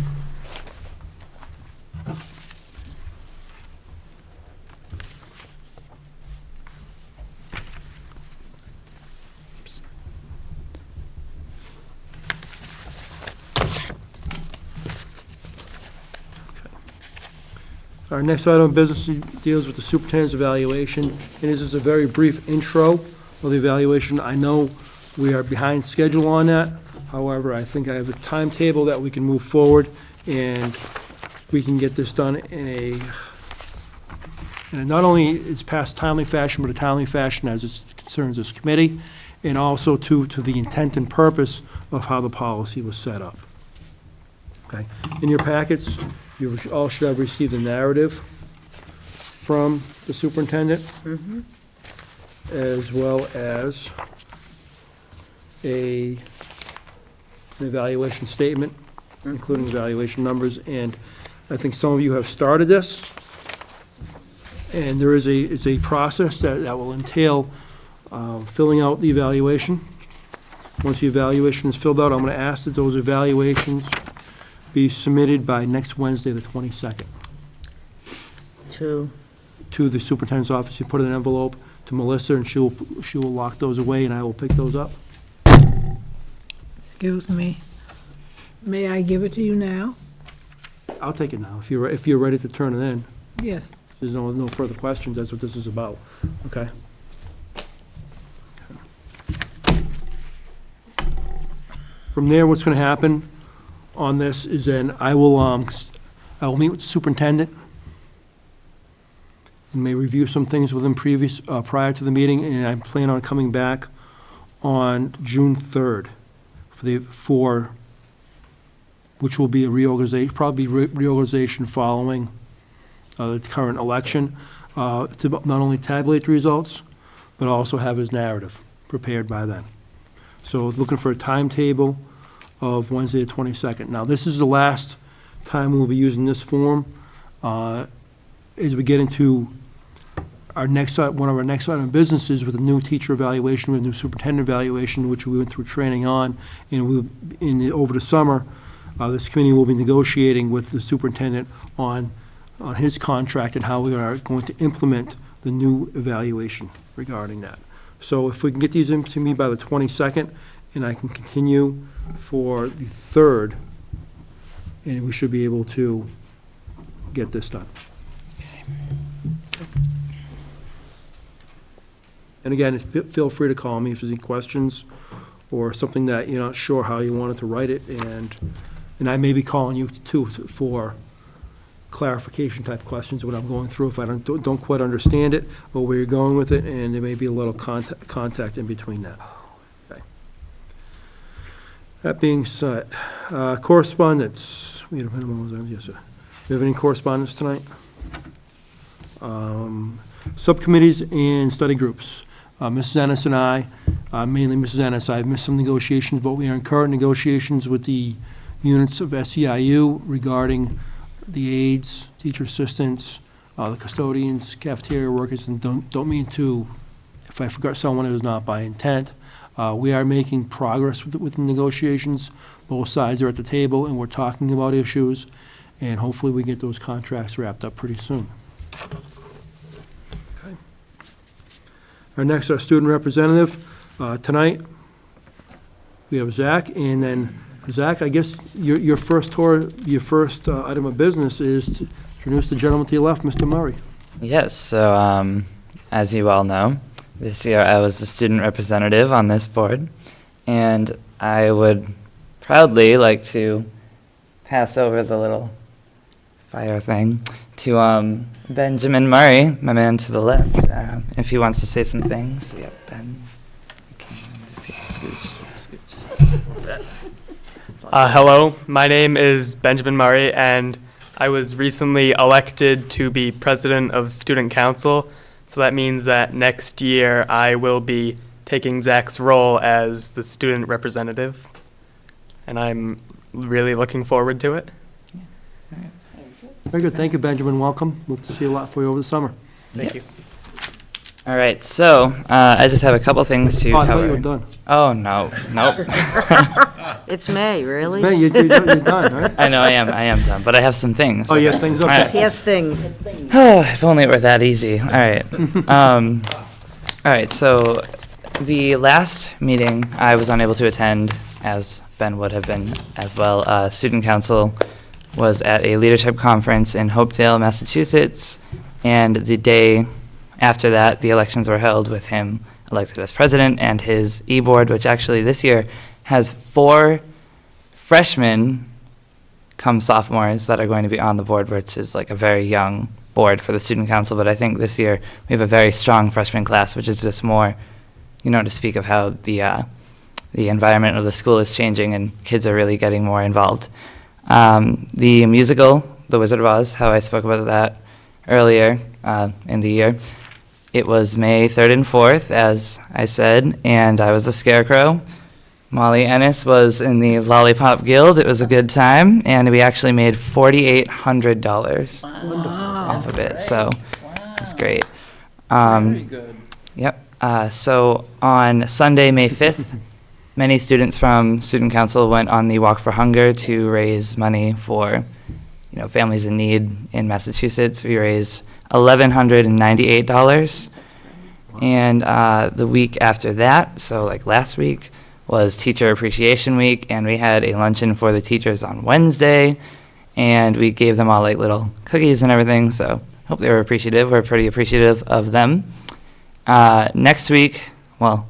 Speaker 3: Our next item of business deals with the superintendent's evaluation, and this is a very brief intro of the evaluation. I know we are behind schedule on that. However, I think I have a timetable that we can move forward, and we can get this done in a not only it's passed timely fashion, but a timely fashion as it concerns this committee, and also to the intent and purpose of how the policy was set up. Okay. In your packets, you all should have received a narrative from the superintendent, as well as an evaluation statement, including evaluation numbers, and I think some of you have started this, and there is a process that will entail filling out the evaluation. Once the evaluation is filled out, I'm going to ask that those evaluations be submitted by next Wednesday, the 22nd.
Speaker 1: To
Speaker 3: To the superintendent's office. You put it in an envelope to Melissa, and she will lock those away, and I will pick those up.
Speaker 2: Excuse me. May I give it to you now?
Speaker 3: I'll take it now, if you're ready to turn it in.
Speaker 2: Yes.
Speaker 3: If there's no further questions, that's what this is about, okay? From there, what's gonna happen on this is then I will meet with the superintendent and may review some things with him prior to the meeting, and I plan on coming back on June 3rd which will be a reorganization, probably reorganization following the current election, to not only tabulate the results, but also have his narrative prepared by then. So looking for a timetable of Wednesday the 22nd. Now, this is the last time we'll be using this form. As we get into one of our next item of businesses with a new teacher evaluation, with a new superintendent evaluation, which we went through training on, and over the summer, this committee will be negotiating with the superintendent on his contract and how we are going to implement the new evaluation regarding that. So if we can get these into me by the 22nd, and I can continue for the 3rd, and we should be able to get this done. And again, feel free to call me if there's any questions or something that you're not sure how you wanted to write it, and I may be calling you too for clarification type questions when I'm going through if I don't quite understand it or where you're going with it, and there may be a little contact in between that. Okay. That being said, correspondence. We have yes, sir. Do you have any correspondence tonight? Subcommittees and study groups. Mrs. Ennis and I, mainly Mrs. Ennis, I've missed some negotiations, but we are in current negotiations with the units of SEIU regarding the aides, teacher assistants, the custodians, cafeteria workers, and don't mean to, if I forgot someone, it was not by intent. We are making progress with the negotiations. Both sides are at the table, and we're talking about issues, and hopefully we get those contracts wrapped up pretty soon. Okay. Our student representative. Tonight, we have Zach, and then Zach, I guess your first item of business is to introduce the gentleman to your left, Mr. Murray.
Speaker 7: Yes, so as you all know, this year I was the student representative on this board, and I would proudly like to pass over the little fire thing, to Benjamin Murray, my man to the left, if he wants to say some things. Yep, Ben. Okay, just scooch.
Speaker 13: Hello, my name is Benjamin Murray, and I was recently elected to be president of Student Council. So that means that next year I will be taking Zach's role as the student representative, and I'm really looking forward to it.
Speaker 3: Very good. Thank you, Benjamin. Welcome. Look to see a lot for you over the summer.
Speaker 13: Thank you.
Speaker 7: All right, so I just have a couple things to
Speaker 3: Oh, I
Speaker 7: cover.
Speaker 3: thought you were done.
Speaker 7: Oh, no, nope.
Speaker 1: It's May, really?
Speaker 3: Man, you're done, right?
Speaker 7: I know I am done, but I have some things.
Speaker 3: Oh, you have things? Okay.
Speaker 1: He has things.
Speaker 7: If only it were that easy. All right. All right, so the last meeting I was unable to attend, as Ben would have been as well. Student Council was at a leadership conference in Hopedale, Massachusetts, and the day after that, the elections were held with him elected as president and his e-board, which actually this year has 4 freshmen come sophomores that are going to be on the board, which is like a very young board for the Student Council. But I think this year we have a very strong freshman class, which is just more, to speak of how the environment of the school is changing and kids are really getting more involved. The musical, The Wizard of Oz, how I spoke about that earlier in the year, it was May 3rd and 4th, as I said, and I was the Scarecrow. Molly Ennis was in the Lollipop Guild. It was a good time, and we actually made $4,800 off of it, so it's great.
Speaker 10: Very good.
Speaker 7: Yep. So on Sunday, May 5th, many students from Student Council went on the Walk for Hunger to raise money for, families in need in Massachusetts. We raised $1,198. And the week after that, so like last week, was Teacher Appreciation Week, and we had a luncheon for the teachers on Wednesday, and we gave them all like little cookies and everything, so hope they were appreciative. We're pretty appreciative of them. Next week, well,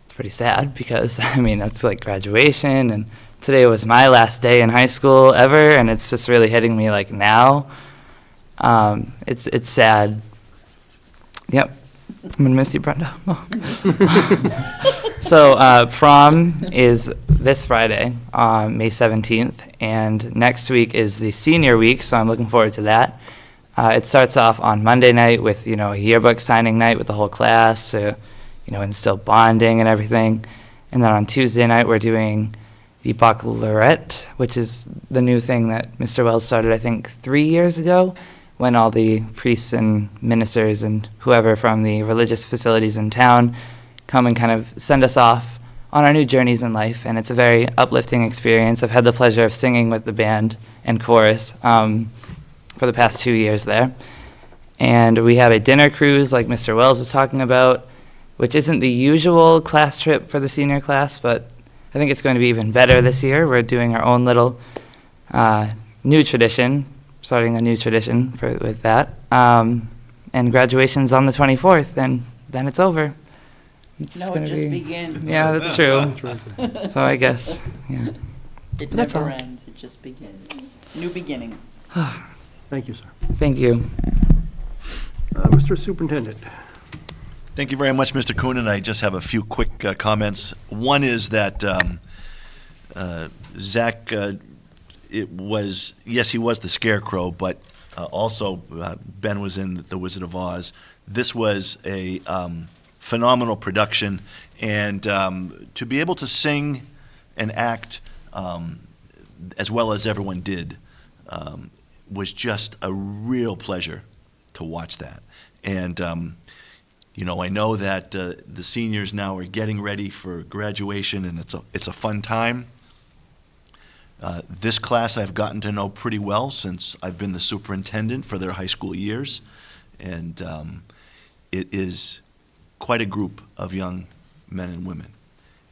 Speaker 7: it's pretty sad because, it's like graduation, and today was my last day in high school ever, and it's just really hitting me like now. It's sad. Yep. I'm gonna miss you, Brenda. So prom is this Friday, May 17th, and next week is the senior week, so I'm looking forward to that. It starts off on Monday night with, a yearbook signing night with the whole class to, instill bonding and everything. And then on Tuesday night, we're doing the baccalaureate, which is the new thing that Mr. Wells started, I think, 3 years ago, when all the priests and ministers and whoever from the religious facilities in town come and kind of send us off on our new journeys in life. And it's a very uplifting experience. I've had the pleasure of singing with the band and chorus for the past 2 years there. And we have a dinner cruise like Mr. Wells was talking about, which isn't the usual class trip for the senior class, but I think it's going to be even better this year. We're doing our own little new tradition, starting a new tradition with that. And graduation's on the 24th, and then it's over.
Speaker 6: No, it just begins.
Speaker 7: Yeah, that's true. So I guess, yeah.
Speaker 6: It
Speaker 7: That's
Speaker 6: never
Speaker 7: all.
Speaker 6: ends, it just begins. New beginning.
Speaker 3: Thank you, sir.
Speaker 7: Thank you.
Speaker 3: Mr. Superintendent.
Speaker 8: Thank you very much, Mr. Coonan. I just have a few quick comments. One is that Zach, he was the Scarecrow, but also Ben was in The Wizard of Oz. This was a phenomenal production, and to be able to sing and act as well as everyone did was just a real pleasure to watch that. And I know that the seniors now are getting ready for graduation, and it's a fun time. This class I've gotten to know pretty well since I've been the superintendent for their high school years, and it is quite a group of young men and women.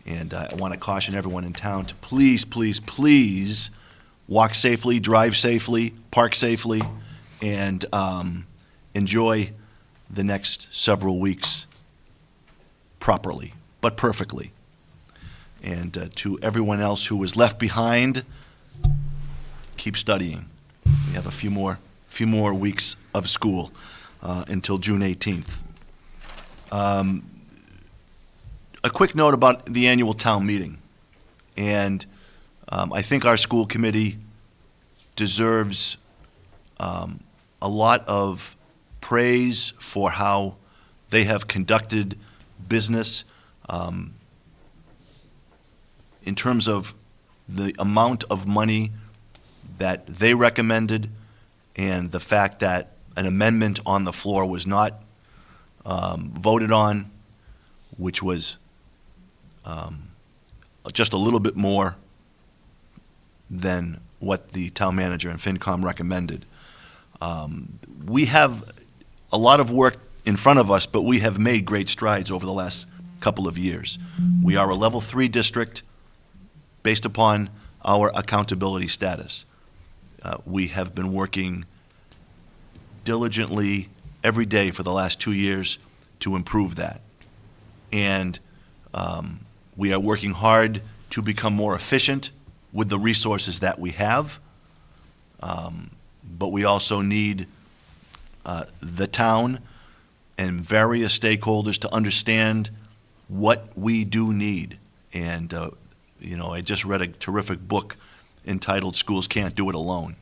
Speaker 8: And I want to caution everyone in town to please, please, please walk safely, drive safely, park safely, and enjoy the next several weeks properly, but perfectly. And to everyone else who was left behind, keep studying. We have a few more few more weeks of school until June 18th. A quick note about the annual town meeting. And I think our school committee deserves a lot of praise for how they have conducted business in terms of the amount of money that they recommended and the fact that an amendment on the floor was not voted on, which was just a little bit more than what the town manager and FinCom recommended. We have a lot of work in front of us, but we have made great strides over the last couple of years. We are a level 3 district based upon our accountability status. We have been working diligently every day for the last 2 years to improve that. And we are working hard to become more efficient with the resources that we have. But we also need the town and various stakeholders to understand what we do need. And, I just read a terrific book entitled Schools Can't Do It Alone.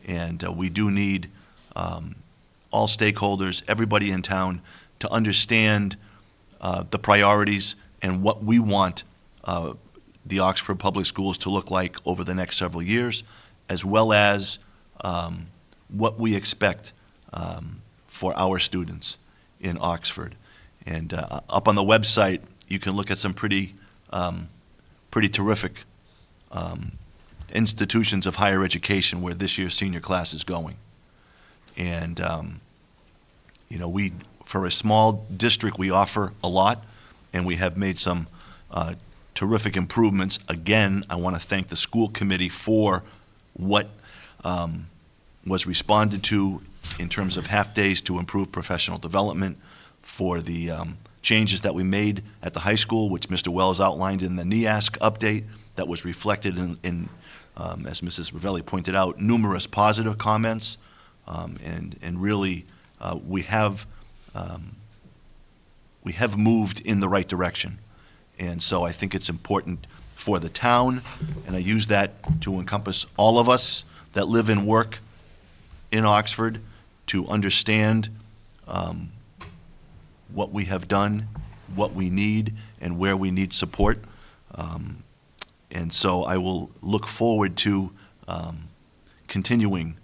Speaker 8: And we do need all stakeholders, everybody in town, to understand the priorities and what we want the Oxford Public Schools to look like over the next several years, as well as what we expect for our students in Oxford. And up on the website, you can look at some pretty terrific institutions of higher education where this year's senior class is going. And, we, for a small district, we offer a lot, and we have made some terrific improvements. Again, I want to thank the school committee for what was responded to in terms of half-days to improve professional development, for the changes that we made at the high school, which Mr. Wells outlined in the NEASC update, that was reflected in as Mrs. Ravelli pointed out, numerous positive comments, and really we have moved in the right direction. And so I think it's important for the town, and I use that to encompass all of us that live and work in Oxford, to understand what we have done, what we need, and where we need support. And so I will look forward to continuing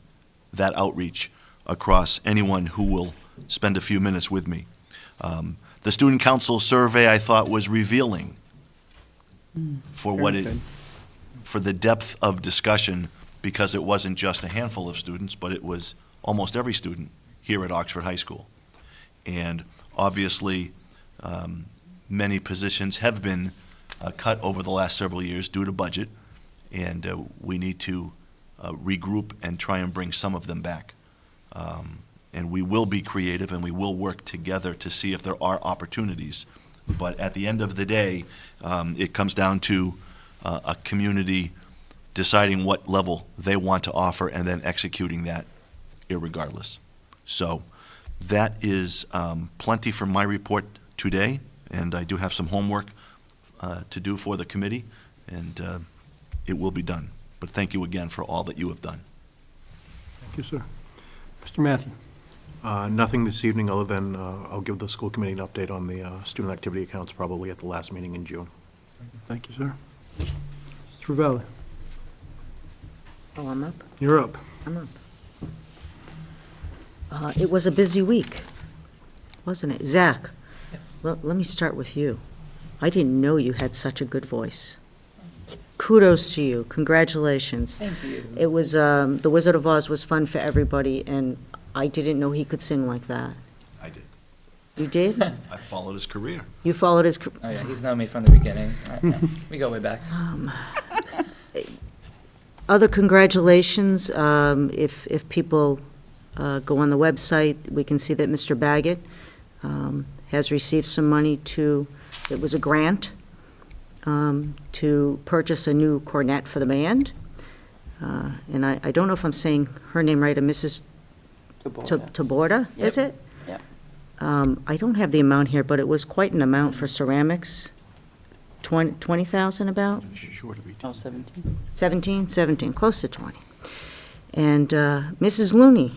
Speaker 8: that outreach across anyone who will spend a few minutes with me. The Student Council survey, I thought, was revealing for for the depth of discussion, because it wasn't just a handful of students, but it was almost every student here at Oxford High School. And obviously, many positions have been cut over the last several years due to budget, and we need to regroup and try and bring some of them back. And we will be creative, and we will work together to see if there are opportunities. But at the end of the day, it comes down to a community deciding what level they want to offer and then executing that irregardless. So that is plenty from my report today, and I do have some homework to do for the committee, and it will be done. But thank you again for all that you have done.
Speaker 3: Thank you, sir. Mr. Matthew?
Speaker 11: Nothing this evening, other than I'll give the school committee an update on the student activity accounts probably at the last meeting in June.
Speaker 3: Thank you, sir. Mr. Ravelli?
Speaker 1: Oh, I'm up?
Speaker 3: You're up.
Speaker 1: I'm up. It was a busy week, wasn't it? Zach?
Speaker 10: Yes.
Speaker 1: Let me start with you. I didn't know you had such a good voice. Kudos to you. Congratulations.
Speaker 10: Thank you.
Speaker 1: It was, The Wizard of Oz was fun for everybody, and I didn't know he could sing like that.
Speaker 8: I did.
Speaker 1: You did?
Speaker 8: I followed his career.
Speaker 1: You followed his...
Speaker 7: Oh, yeah, he's known me from the beginning. Yeah, we go way back.
Speaker 1: Other congratulations, if people go on the website, we can see that Mr. Baggett has received some money it was a grant to purchase a new cornet for the band. And I don't know if I'm saying her name right, Mrs. to Borda, is it?
Speaker 6: Yep.
Speaker 1: I don't have the amount here, but it was quite an amount for ceramics. 20,000 about?
Speaker 11: Sure to be.
Speaker 6: Oh, 17.
Speaker 1: 17, close to 20. And Mrs. Looney,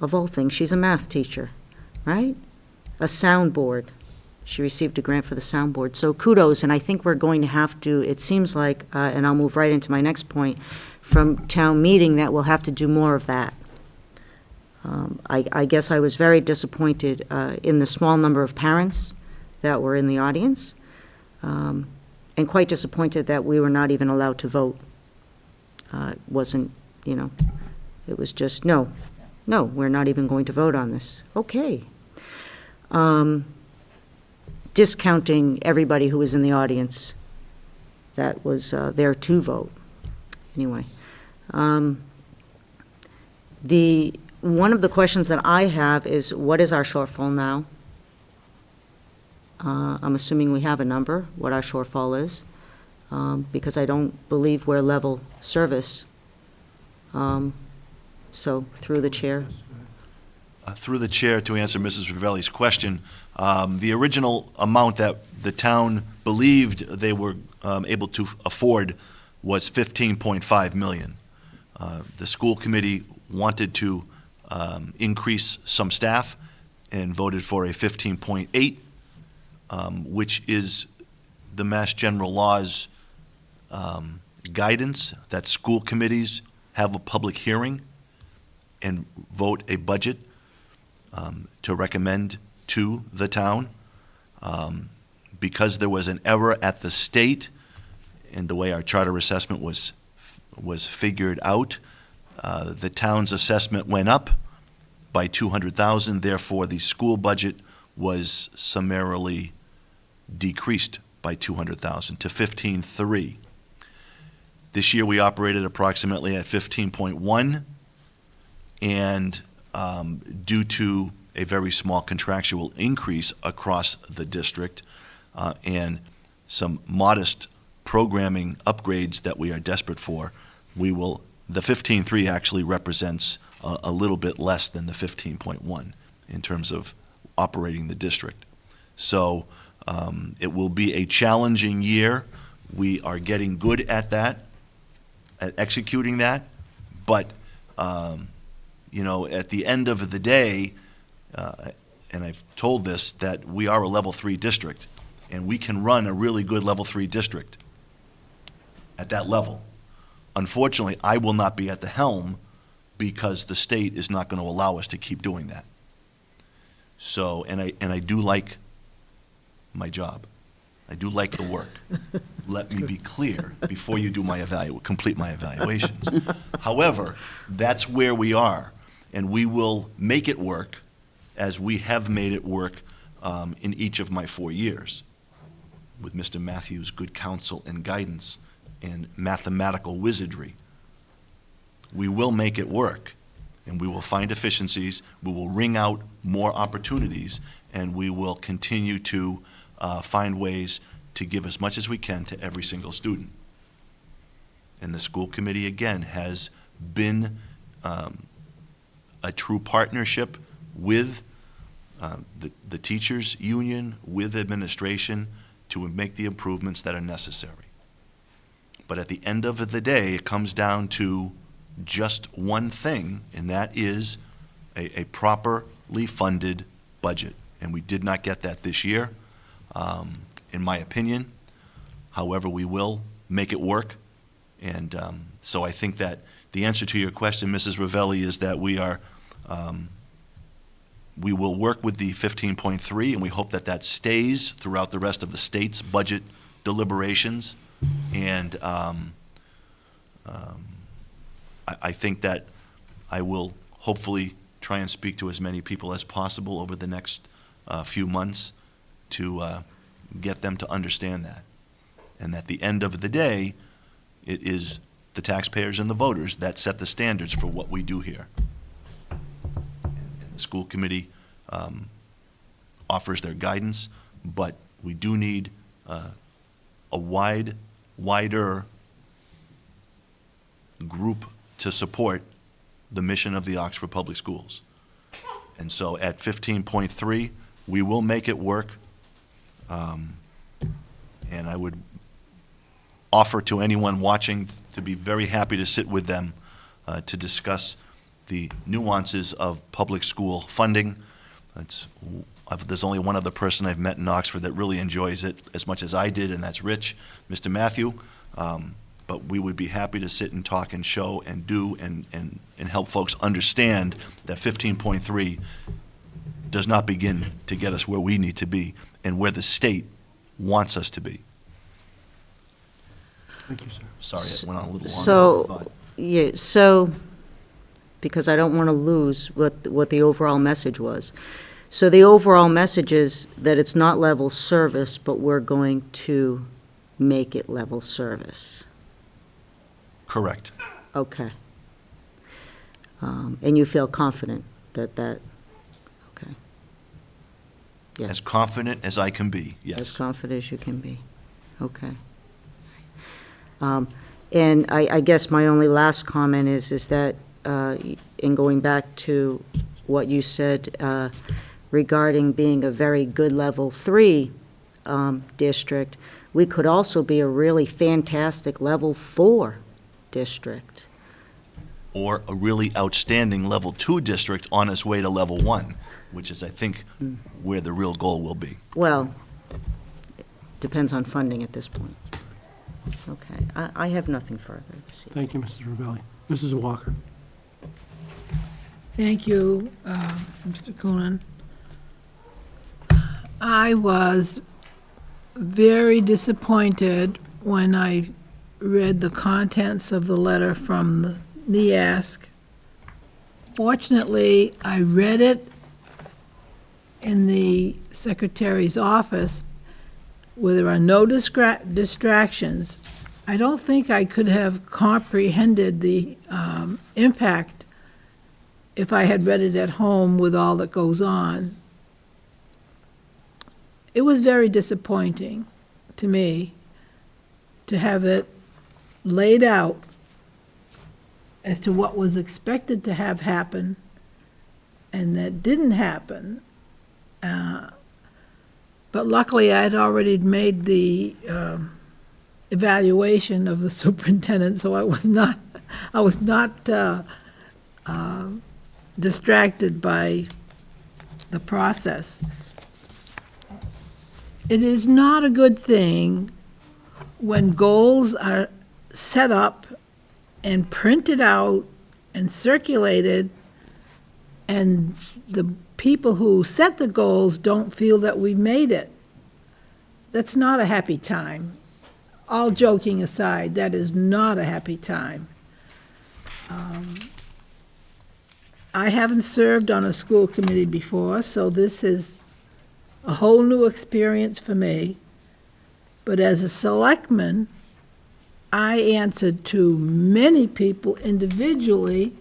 Speaker 1: of all things, she's a math teacher, right? A soundboard. She received a grant for the soundboard. So kudos, and I think we're going to have to, it seems like, and I'll move right into my next point, from town meeting, that we'll have to do more of that. I guess I was very disappointed in the small number of parents that were in the audience, and quite disappointed that we were not even allowed to vote. It wasn't, it was just, no, we're not even going to vote on this. Okay. Discounting everybody who was in the audience that was there to vote. Anyway. One of the questions that I have is, what is our shortfall now? I'm assuming we have a number, what our shortfall is, because I don't believe we're level service. So, through the chair.
Speaker 8: Through the chair, to answer Mrs. Ravelli's question, the original amount that the town believed they were able to afford was $15.5 million. The school committee wanted to increase some staff and voted for a 15.8, which is the Mass General Law's guidance that school committees have a public hearing and vote a budget to recommend to the town. Because there was an error at the state in the way our charter assessment was figured out, the town's assessment went up by $200,000. Therefore, the school budget was summarily decreased by $200,000 to $15.3. This year, we operated approximately at 15.1, and due to a very small contractual increase across the district and some modest programming upgrades that we are desperate for, the 15.3 actually represents a little bit less than the 15.1 in terms of operating the district. So it will be a challenging year. We are getting good at that, at executing that, but at the end of the day, and I've told this, that we are a level 3 district, and we can run a really good level 3 district at that level. Unfortunately, I will not be at the helm because the state is not going to allow us to keep doing that. So, and I do like my job. I do like the work. Let me be clear before you do complete my evaluations. However, that's where we are, and we will make it work as we have made it work in each of my 4 years with Mr. Matthews' good counsel and guidance and mathematical wizardry. We will make it work, and we will find efficiencies, we will wring out more opportunities, and we will continue to find ways to give as much as we can to every single student. And the school committee, again, has been a true partnership with the teachers' union, with administration, to make the improvements that are necessary. But at the end of the day, it comes down to just one thing, and that is a properly funded budget. And we did not get that this year, in my opinion. However, we will make it work. And so I think that the answer to your question, Mrs. Ravelli, is that we will work with the 15.3, and we hope that that stays throughout the rest of the state's budget deliberations. And I think that I will hopefully try and speak to as many people as possible over the next few months to get them to understand that. And at the end of the day, it is the taxpayers and the voters that set the standards for what we do here. And the school committee offers their guidance, but we do need a wider group to support the mission of the Oxford Public Schools. And so at 15.3, we will make it work. And I would offer to anyone watching to be very happy to sit with them to discuss the nuances of public school funding. There's only one other person I've met in Oxford that really enjoys it as much as I did, and that's Rich, Mr. Matthew. But we would be happy to sit and talk and show and do and help folks understand that 15.3 does not begin to get us where we need to be and where the state wants us to be.
Speaker 3: Thank you, sir.
Speaker 8: Sorry, it went on a little longer than I
Speaker 1: So,
Speaker 8: thought.
Speaker 1: yeah, so, because I don't want to lose what the overall message was. So the overall message is that it's not level service, but we're going to make it level service.
Speaker 8: Correct.
Speaker 1: Okay. And you feel confident that, okay. Yes.
Speaker 8: As confident as I can be,
Speaker 1: As
Speaker 8: yes.
Speaker 1: confident as you can be. Okay. And I guess my only last comment is that, in going back to what you said regarding being a very good level 3 district, we could also be a really fantastic level 4 district.
Speaker 8: Or a really outstanding level 2 district on its way to level 1, which is, I think, where the real goal will be.
Speaker 1: Well, depends on funding at this point. Okay, I have nothing further this evening.
Speaker 3: Thank you, Mr. Ravelli. Mrs. Walker.
Speaker 2: Thank you, Mr. Coonan. I was very disappointed when I read the contents of the letter from the NEASC. Fortunately, I read it in the secretary's office where there are no distractions. I don't think I could have comprehended the impact if I had read it at home with all that goes on. It was very disappointing to me to have it laid out as to what was expected to have happen and that didn't happen. But luckily, I had already made the evaluation of the superintendent, so I was not distracted by the process. It is not a good thing when goals are set up and printed out and circulated, and the people who set the goals don't feel that we made it. That's not a happy time. All joking aside, that is not a happy time. I haven't served on a school committee before, so this is a whole new experience for me. But as a selectman, I answered to many people individually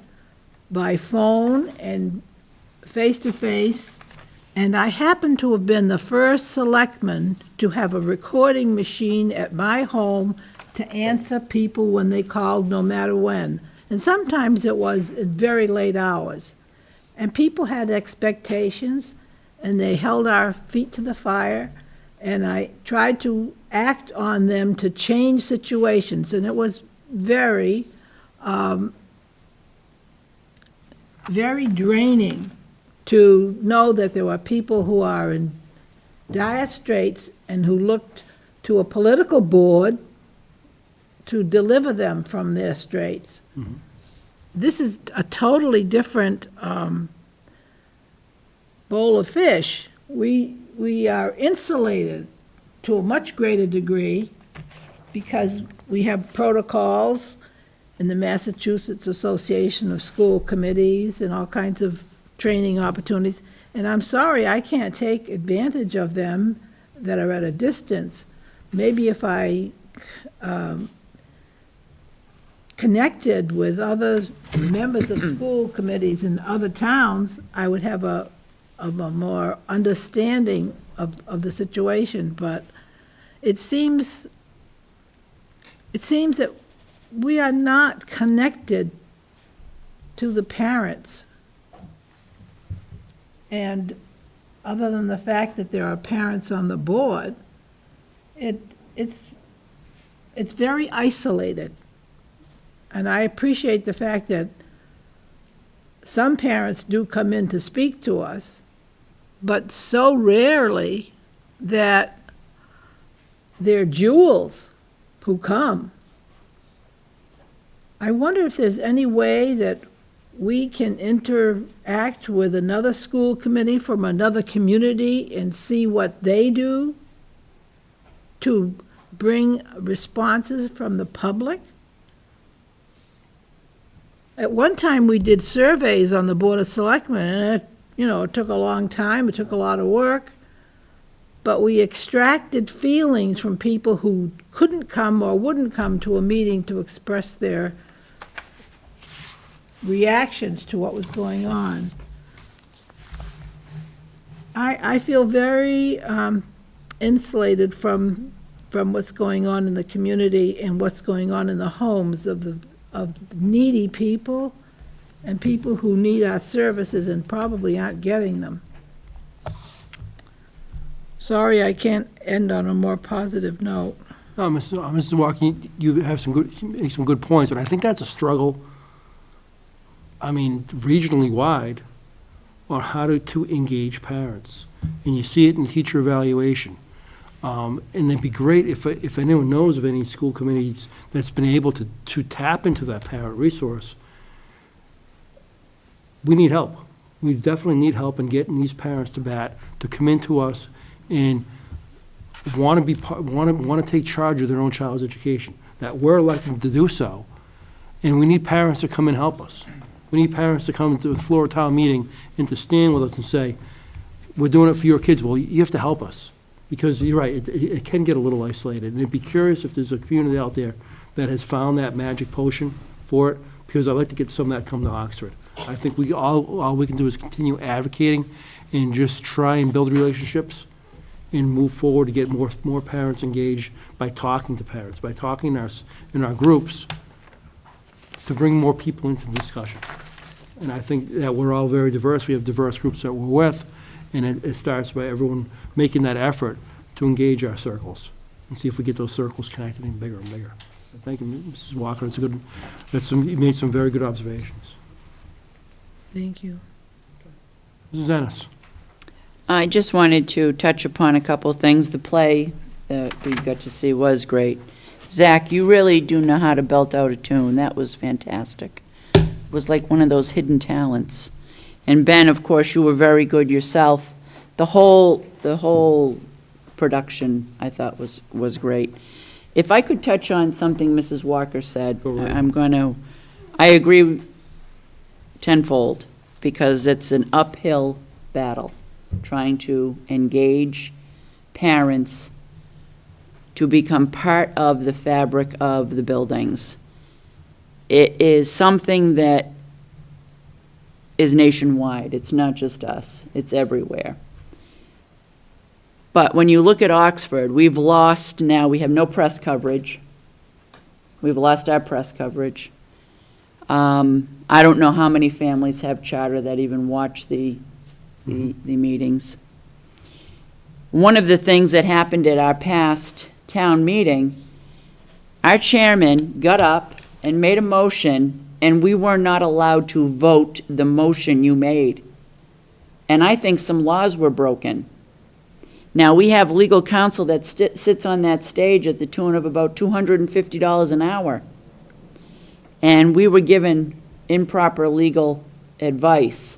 Speaker 2: by phone and face-to-face, and I happen to have been the first selectman to have a recording machine at my home to answer people when they called, no matter when. And sometimes it was at very late hours. And people had expectations, and they held our feet to the fire, and I tried to act on them to change situations, and it was very, very draining to know that there were people who are in dire straits and who looked to a political board to deliver them from their straits. Mm-hmm. This is a totally different bowl of fish. We are insulated to a much greater degree because we have protocols in the Massachusetts Association of School Committees and all kinds of training opportunities. And I'm sorry, I can't take advantage of them that are at a distance. Maybe if I connected with other members of school committees in other towns, I would have a more understanding of the situation. But it seems that we are not connected to the parents. And other than the fact that there are parents on the board, it's very isolated. And I appreciate the fact that some parents do come in to speak to us, but so rarely that they're jewels who come. I wonder if there's any way that we can interact with another school committee from another community and see what they do to bring responses from the public. At one time, we did surveys on the Board of Selectmen, and it took a long time, it took a lot of work, but we extracted feelings from people who couldn't come or wouldn't come to a meeting to express their reactions to what was going on. I feel very insulated from what's going on in the community and what's going on in the homes of needy people and people who need our services and probably aren't getting them. Sorry, I can't end on a more positive note.
Speaker 3: No, Mrs. Walker, you have make some good points, and I think that's a struggle, regionally wide, on how to engage parents. And you see it in teacher evaluation. And it'd be great if anyone knows of any school committees that's been able to tap into that parent resource. We need help. We definitely need help in getting these parents to bat, to come into us and want to take charge of their own child's education, that we're elected to do so. And we need parents to come and help us. We need parents to come to the floor of town meeting and to stand with us and say, we're doing it for your kids. Well, you have to help us. Because you're right, it can get a little isolated. And I'd be curious if there's a community out there that has found that magic potion for it, because I'd like to get some of that come to Oxford. I think all we can do is continue advocating and just try and build relationships and move forward to get more parents engaged by talking to parents, by talking in our groups, to bring more people into the discussion. And I think that we're all very diverse. We have diverse groups that we're with, and it starts by everyone making that effort to engage our circles and see if we get those circles connected even bigger and bigger. Thank you, Mrs. Walker. You made some very good observations.
Speaker 2: Thank you.
Speaker 3: Mrs. Ennis.
Speaker 6: I just wanted to touch upon a couple of things. The play that we got to see was great. Zach, you really do know how to belt out a tune. That was fantastic. It was like one of those hidden talents. And Ben, of course, you were very good yourself. The whole production, I thought, was great. If I could touch on something Mrs. Walker said, I agree tenfold, because it's an uphill battle, trying to engage parents to become part of the fabric of the buildings. It is something that is nationwide. It's not just us. It's everywhere. But when you look at Oxford, we have no press coverage. We've lost our press coverage. I don't know how many families have charter that even watch the meetings. One of the things that happened at our past town meeting, our chairman got up and made a motion, and we were not allowed to vote the motion you made. And I think some laws were broken. Now, we have legal counsel that sits on that stage at the tune of about $250 an hour. And we were given improper legal advice,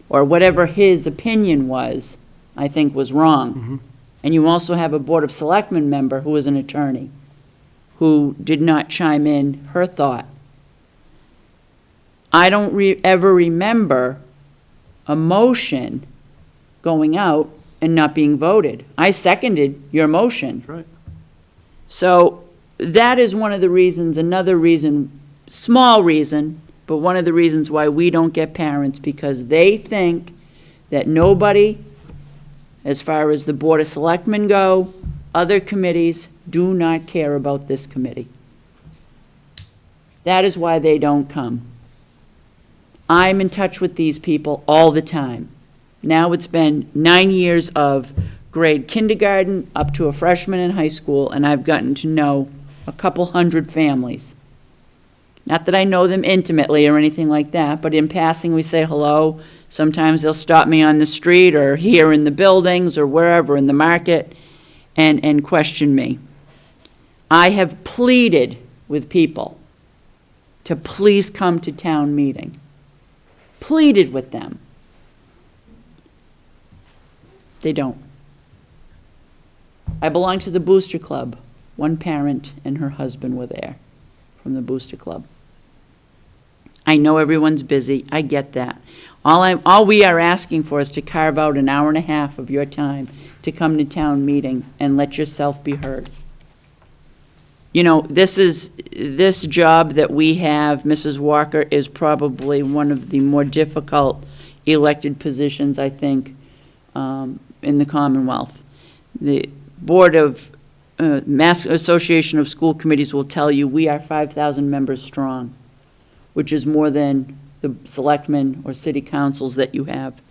Speaker 6: or whatever his opinion was, I think was wrong.
Speaker 3: Mm-hmm.
Speaker 6: And you also have a Board of Selectmen member who is an attorney, who did not chime in her thought. I don't ever remember a motion going out and not being voted. I seconded your motion.
Speaker 3: That's right.
Speaker 6: So that is one of the reasons, another reason, small reason, but one of the reasons why we don't get parents, because they think that nobody, as far as the Board of Selectmen go, other committees do not care about this committee. That is why they don't come. I'm in touch with these people all the time. Now it's been 9 years of grade kindergarten up to a freshman in high school, and I've gotten to know a couple hundred families. Not that I know them intimately or anything like that, but in passing we say hello. Sometimes they'll stop me on the street or here in the buildings or wherever in the market and question me. I have pleaded with people to please come to town meeting. Pleaded with them. They don't. I belong to the Booster Club. One parent and her husband were there from the Booster Club. I know everyone's busy. I get that. All we are asking for is to carve out an hour and a half of your time to come to town meeting and let yourself be heard. You know, this job that we have, Mrs. Walker, is probably one of the more difficult elected positions, I think, in the Commonwealth. The Board of Mass Association of School Committees will tell you we are 5,000 members strong, which is more than the selectmen or city councils that you have.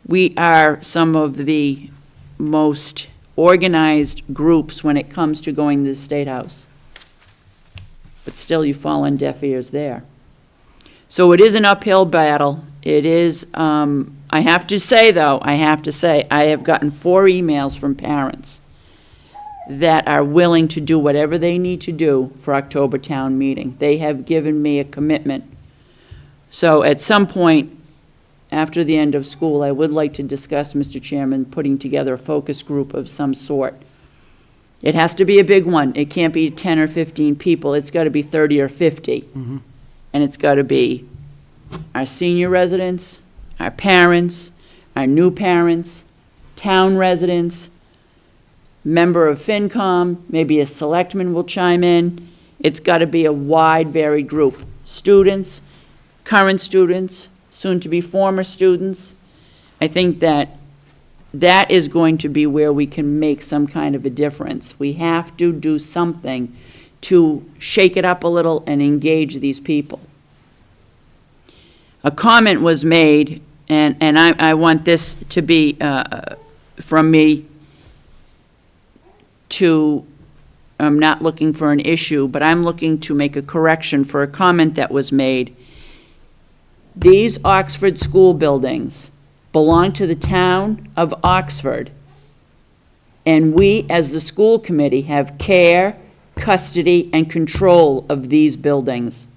Speaker 6: We are some of the most organized groups when it comes to going to the State House. But still, you fall on deaf ears there. So it is an uphill battle. It is, I have to say, I have gotten 4 emails from parents that are willing to do whatever they need to do for October town meeting. They have given me a commitment. So at some point after the end of school, I would like to discuss, Mr. Chairman, putting together a focus group of some sort. It has to be a big one. It can't be 10 or 15 people. It's got to be 30 or 50.
Speaker 3: Mm-hmm.
Speaker 6: And it's got to be our senior residents, our parents, our new parents, town residents, member of FinCom, maybe a selectman will chime in. It's got to be a wide, varied group. Students, current students, soon-to-be former students. I think that is going to be where we can make some kind of a difference. We have to do something to shake it up a little and engage these people. A comment was made, and I want this to be from me to, I'm not looking for an issue, but I'm looking to make a correction for a comment that was made. These Oxford school buildings belong to the town of Oxford, and we, as the school committee, have care, custody, and control of these buildings.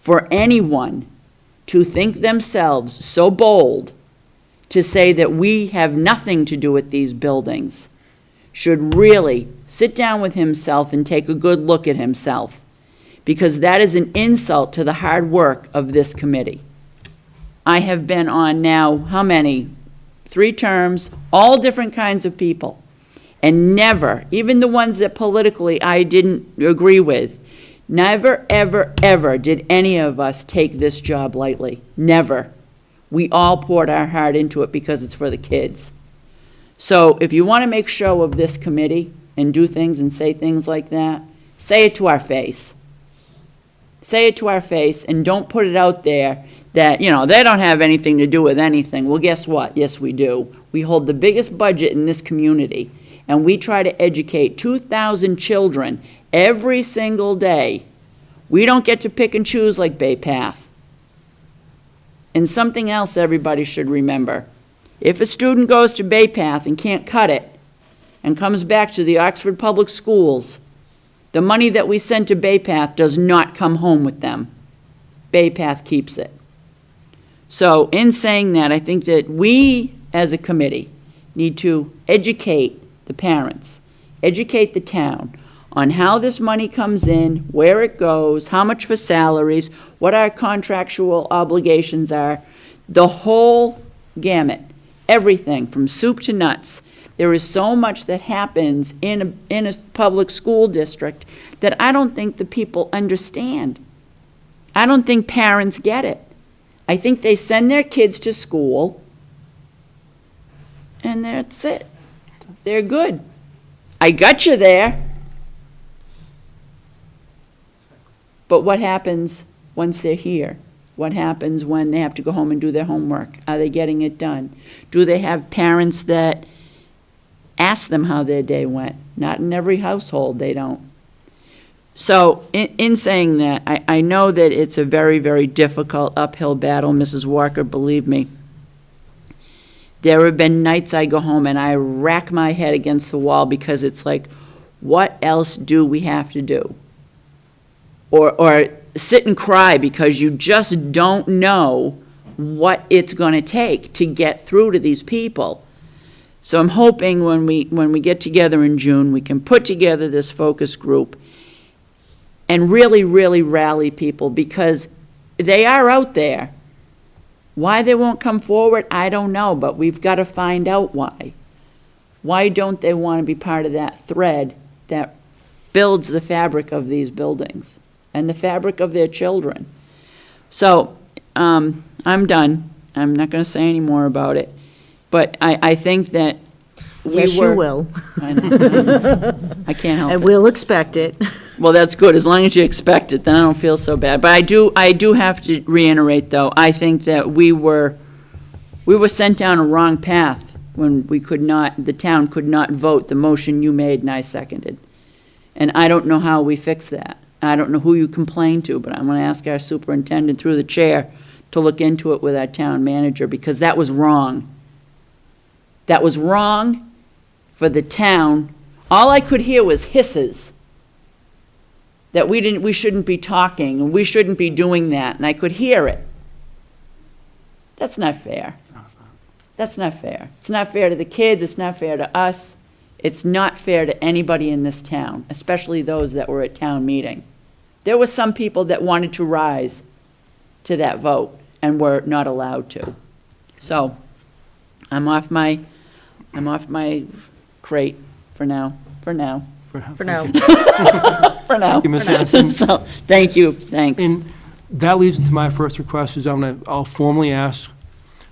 Speaker 6: For anyone to think themselves so bold to say that we have nothing to do with these buildings should really sit down with himself and take a good look at himself, because that is an insult to the hard work of this committee. I have been on now, how many? 3 terms, all different kinds of people. And never, even the ones that politically I didn't agree with, never, ever, ever did any of us take this job lightly. Never. We all poured our heart into it because it's for the kids. So if you want to make show of this committee and do things and say things like that, say it to our face. Say it to our face, and don't put it out there that, you know, they don't have anything to do with anything. Well, guess what? Yes, we do. We hold the biggest budget in this community, and we try to educate 2,000 children every single day. We don't get to pick and choose like Bay Path. And something else everybody should remember. If a student goes to Bay Path and can't cut it and comes back to the Oxford Public Schools, the money that we send to Bay Path does not come home with them. Bay Path keeps it. So in saying that, I think that we, as a committee, need to educate the parents, educate the town on how this money comes in, where it goes, how much for salaries, what our contractual obligations are, the whole gamut, everything from soup to nuts. There is so much that happens in a public school district that I don't think the people understand. I don't think parents get it. I think they send their kids to school, and that's it. They're good. I got you there. But what happens once they're here? What happens when they have to go home and do their homework? Are they getting it done? Do they have parents that ask them how their day went? Not in every household, they don't. So in saying that, I know that it's a very, very difficult uphill battle, Mrs. Walker, believe me. There have been nights I go home and I rack my head against the wall because it's like, what else do we have to do? Or sit and cry because you just don't know what it's going to take to get through to these people. So I'm hoping when we get together in June, we can put together this focus group and really, really rally people, because they are out there. Why they won't come forward, I don't know, but we've got to find out why. Why don't they want to be part of that thread that builds the fabric of these buildings and the fabric of their children? So I'm done. I'm not going to say any more about it. But I think that
Speaker 1: Yes, you will.
Speaker 6: I know. I can't help it.
Speaker 1: And we'll expect it.
Speaker 6: Well, that's good. As long as you expect it, then I don't feel so bad. But I do have to reiterate, though, I think that we were sent down a wrong path when the town could not vote the motion you made and I seconded. And I don't know how we fix that. I don't know who you complain to, but I'm going to ask our superintendent through the chair to look into it with our town manager, because that was wrong. That was wrong for the town. All I could hear was hisses that we shouldn't be talking and we shouldn't be doing that, and I could hear it. That's not fair. That's not fair. It's not fair to the kids, it's not fair to us, it's not fair to anybody in this town, especially those that were at town meeting. There were some people that wanted to rise to that vote and were not allowed to. So, I'm off my crate for now.
Speaker 1: For now.
Speaker 6: For now.
Speaker 3: Thank you, Ms. Anderson.
Speaker 6: So, thank you, thanks.
Speaker 3: And that leads to my first request, is I'll formally ask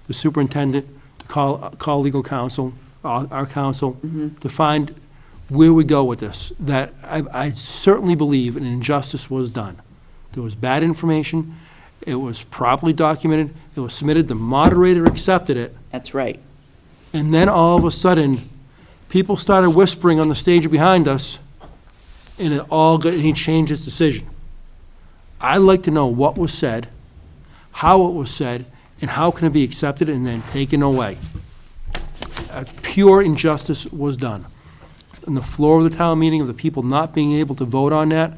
Speaker 3: the superintendent to call legal counsel, our counsel, to find where we go with this. That I certainly believe an injustice was done. There was bad information, it was properly documented, it was submitted, the moderator accepted it,
Speaker 6: That's right.
Speaker 3: and then all of a sudden, people started whispering on the stage behind us, and he changed his decision. I'd like to know what was said, how it was said, and how can it be accepted and then taken away. A pure injustice was done. On the floor of the town meeting, of the people not being able to vote on that,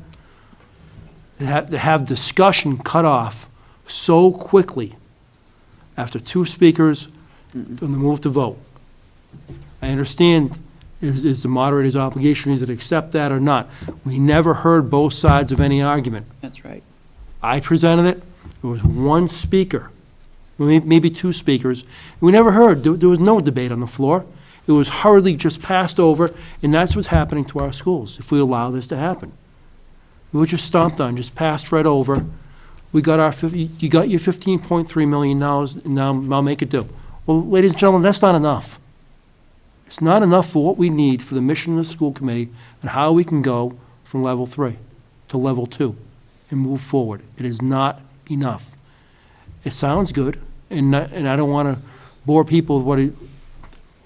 Speaker 3: to have discussion cut off so quickly after two speakers from the move to vote. I understand is the moderator's obligation, is it accept that or not? We never heard both sides of any argument.
Speaker 6: That's right.
Speaker 3: I presented it, there was one speaker, maybe two speakers. We never heard, there was no debate on the floor. It was hurriedly just passed over, and that's what's happening to our schools if we allow this to happen. We were just stomped on, just passed right over. We got you got your $15.3 million, and now I'll make it do. Well, ladies and gentlemen, that's not enough. It's not enough for what we need for the mission of the school committee and how we can go from level 3 to level 2 and move forward. It is not enough. It sounds good, and I don't want to bore people with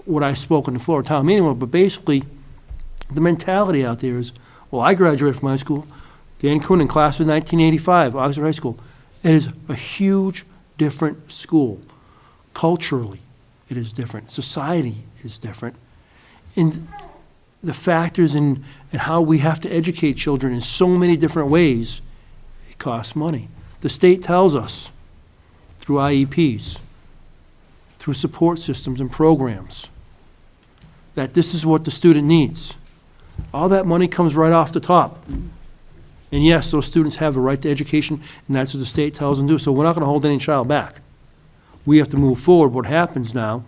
Speaker 3: what I spoke on the floor of town meeting, but basically, the mentality out there is, well, I graduated from high school, Dan Coonan, class of 1985, Oxford High School. It is a huge, different school. Culturally, it is different. Society is different. And the factors in how we have to educate children in so many different ways, it costs money. The state tells us through IEPs, through support systems and programs, that this is what the student needs. All that money comes right off the top. And yes, those students have a right to education, and that's what the state tells them to do. So we're not going to hold any child back. We have to move forward. What happens now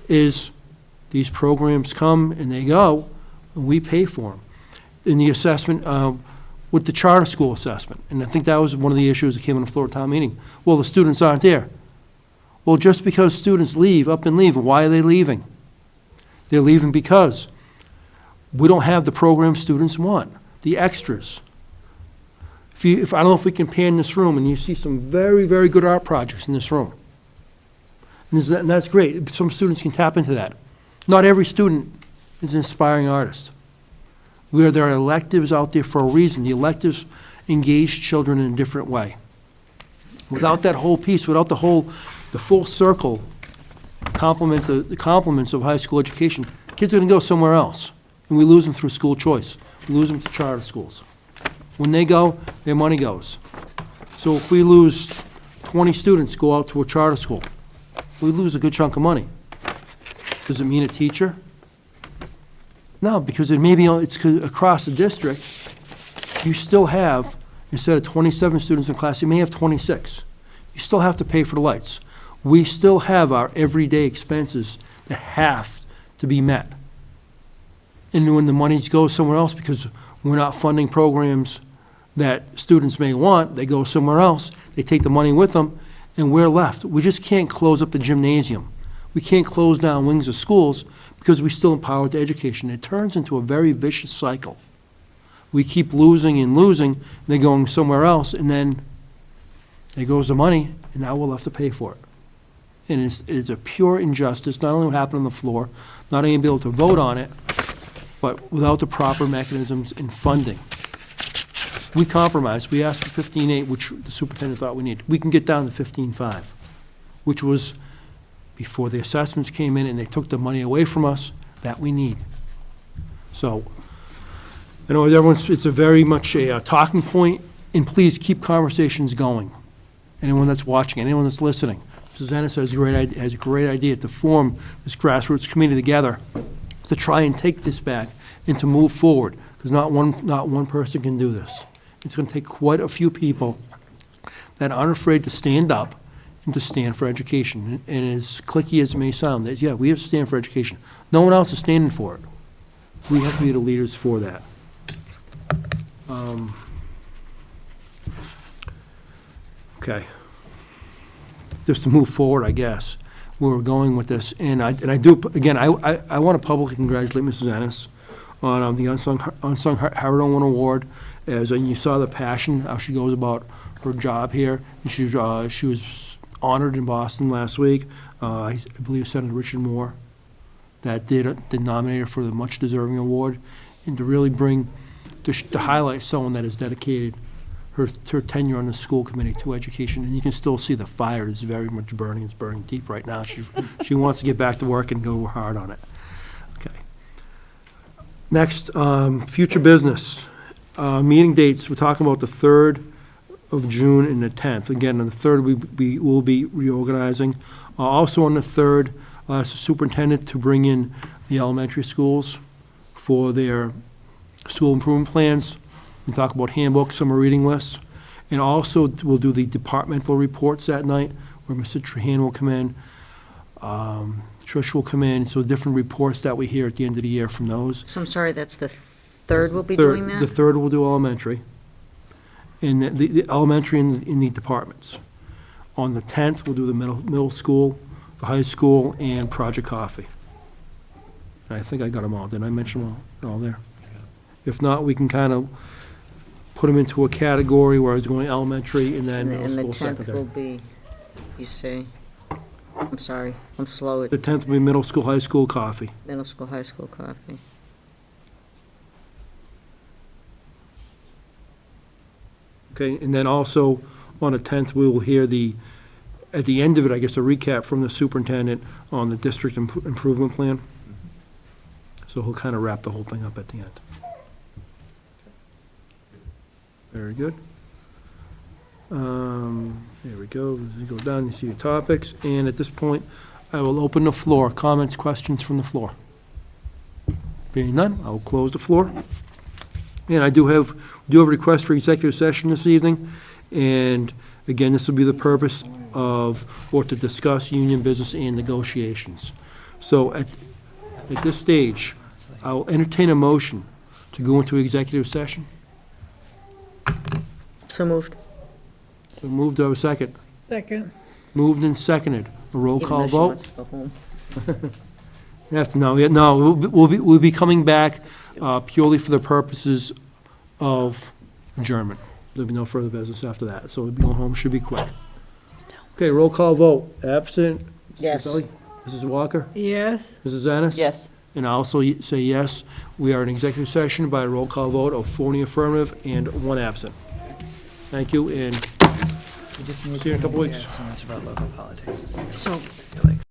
Speaker 3: is these programs come and they go, and we pay for them. In the assessment, with the charter school assessment, and I think that was one of the issues that came on the floor of town meeting. Well, the students aren't there. Well, just because students up and leave, why are they leaving? They're leaving because we don't have the program students want, the extras. I don't know if we can pan this room, and you see some very, very good art projects in this room. And that's great. Some students can tap into that. Not every student is an aspiring artist. There are electives out there for a reason. The electives engage children in a different way. Without that whole piece, without the full circle the complements of high school education, kids are going to go somewhere else. And we lose them through school choice. We lose them to charter schools. When they go, their money goes. So if we lose 20 students go out to a charter school, we lose a good chunk of money. Does it mean a teacher? No, because it's across the district. You still have, instead of 27 students in class, you may have 26. You still have to pay for the lights. We still have our everyday expenses that have to be met. And when the money goes somewhere else because we're not funding programs that students may want, they go somewhere else, they take the money with them, and we're left. We just can't close up the gymnasium. We can't close down wings of schools because we still empower the education. It turns into a very vicious cycle. We keep losing and losing, and they're going somewhere else, and then there goes the money, and now we'll have to pay for it. And it is a pure injustice, not only what happened on the floor, not only being able to vote on it, but without the proper mechanisms in funding. We compromised. We asked for 15.8, which the superintendent thought we needed. We can get down to 15.5, which was before the assessments came in and they took the money away from us that we need. So, I know it's a very much a talking point, and please keep conversations going. Anyone that's watching, anyone that's listening. Mrs. Ennis has a great idea to form this grassroots committee together to try and take this back and to move forward, because not one person can do this. It's going to take quite a few people that aren't afraid to stand up and to stand for education. And as cliquey as it may sound, we have to stand for education. No one else is standing for it. We have to be the leaders for that. Okay. Just to move forward, I guess, where we're going with this. And I do, again, I want to publicly congratulate Mrs. Ennis on the Unsung Hero Award. As you saw the passion, how she goes about her job here. And she was honored in Boston last week. I believe Senator Richard Moore that did nominate her for the much deserving award, and to really to highlight someone that has dedicated her tenure on the school committee to education. And you can still see the fire is very much burning. It's burning deep right now. She wants to get back to work and go hard on it. Okay. Next, future business. Meeting dates, we're talking about the 3rd of June and the 10th. Again, on the 3rd, we will be reorganizing. Also on the 3rd, the superintendent to bring in the elementary schools for their school improvement plans. We talk about handbooks, summer reading lists, and also we'll do the departmental reports that night, where Mr. Trahan will come in, Trish will come in, so different reports that we hear at the end of the year from those.
Speaker 1: So I'm sorry, that's the 3rd we'll be doing that?
Speaker 3: The 3rd we'll do elementary, and the elementary in the departments. On the 10th, we'll do the middle school, the high school, and Project Coffee. And I think I got them all. Didn't I mention them all there? If not, we can kind of put them into a category where I was going elementary and then middle school, secondary.
Speaker 1: And the 10th will be, you say, I'm sorry, I'm slow
Speaker 3: The
Speaker 1: at
Speaker 3: 10th will be middle school, high school, coffee.
Speaker 1: middle school, high school coffee.
Speaker 3: Okay, and then also on the 10th, we will hear at the end of it, I guess, a recap from the superintendent on the district improvement plan. So he'll kind of wrap the whole thing up at the end. Very good. There we go. You go down, you see your topics, and at this point, I will open the floor. Comments, questions from the floor? Being none, I will close the floor. And we do have a request for executive session this evening, and again, this will be the purpose of, or to discuss union business and negotiations. So at this stage, I will entertain a motion to go into executive session.
Speaker 1: So moved.
Speaker 3: So moved, do I have a second?
Speaker 2: Second.
Speaker 3: Moved and seconded. A roll
Speaker 1: Even
Speaker 3: call
Speaker 1: though she
Speaker 3: vote?
Speaker 1: wants to go home.
Speaker 3: You have to, no, we'll be coming back purely for the purposes of adjournment. There'll be no further business after that, so we'll be going home, should be quick. Okay, roll call vote. Absent? Mr.
Speaker 1: Yes.
Speaker 3: Capelli? Mrs. Walker?
Speaker 2: Yes,
Speaker 3: Mrs. Ennis?
Speaker 6: Yes.
Speaker 3: And I also say yes. We are in executive session by a roll call vote of 4 in the affirmative and 1 absent. Thank you, and
Speaker 7: We just need
Speaker 3: See you in a couple
Speaker 7: to
Speaker 3: weeks.
Speaker 7: so much about local politics.
Speaker 1: So,
Speaker 7: I feel like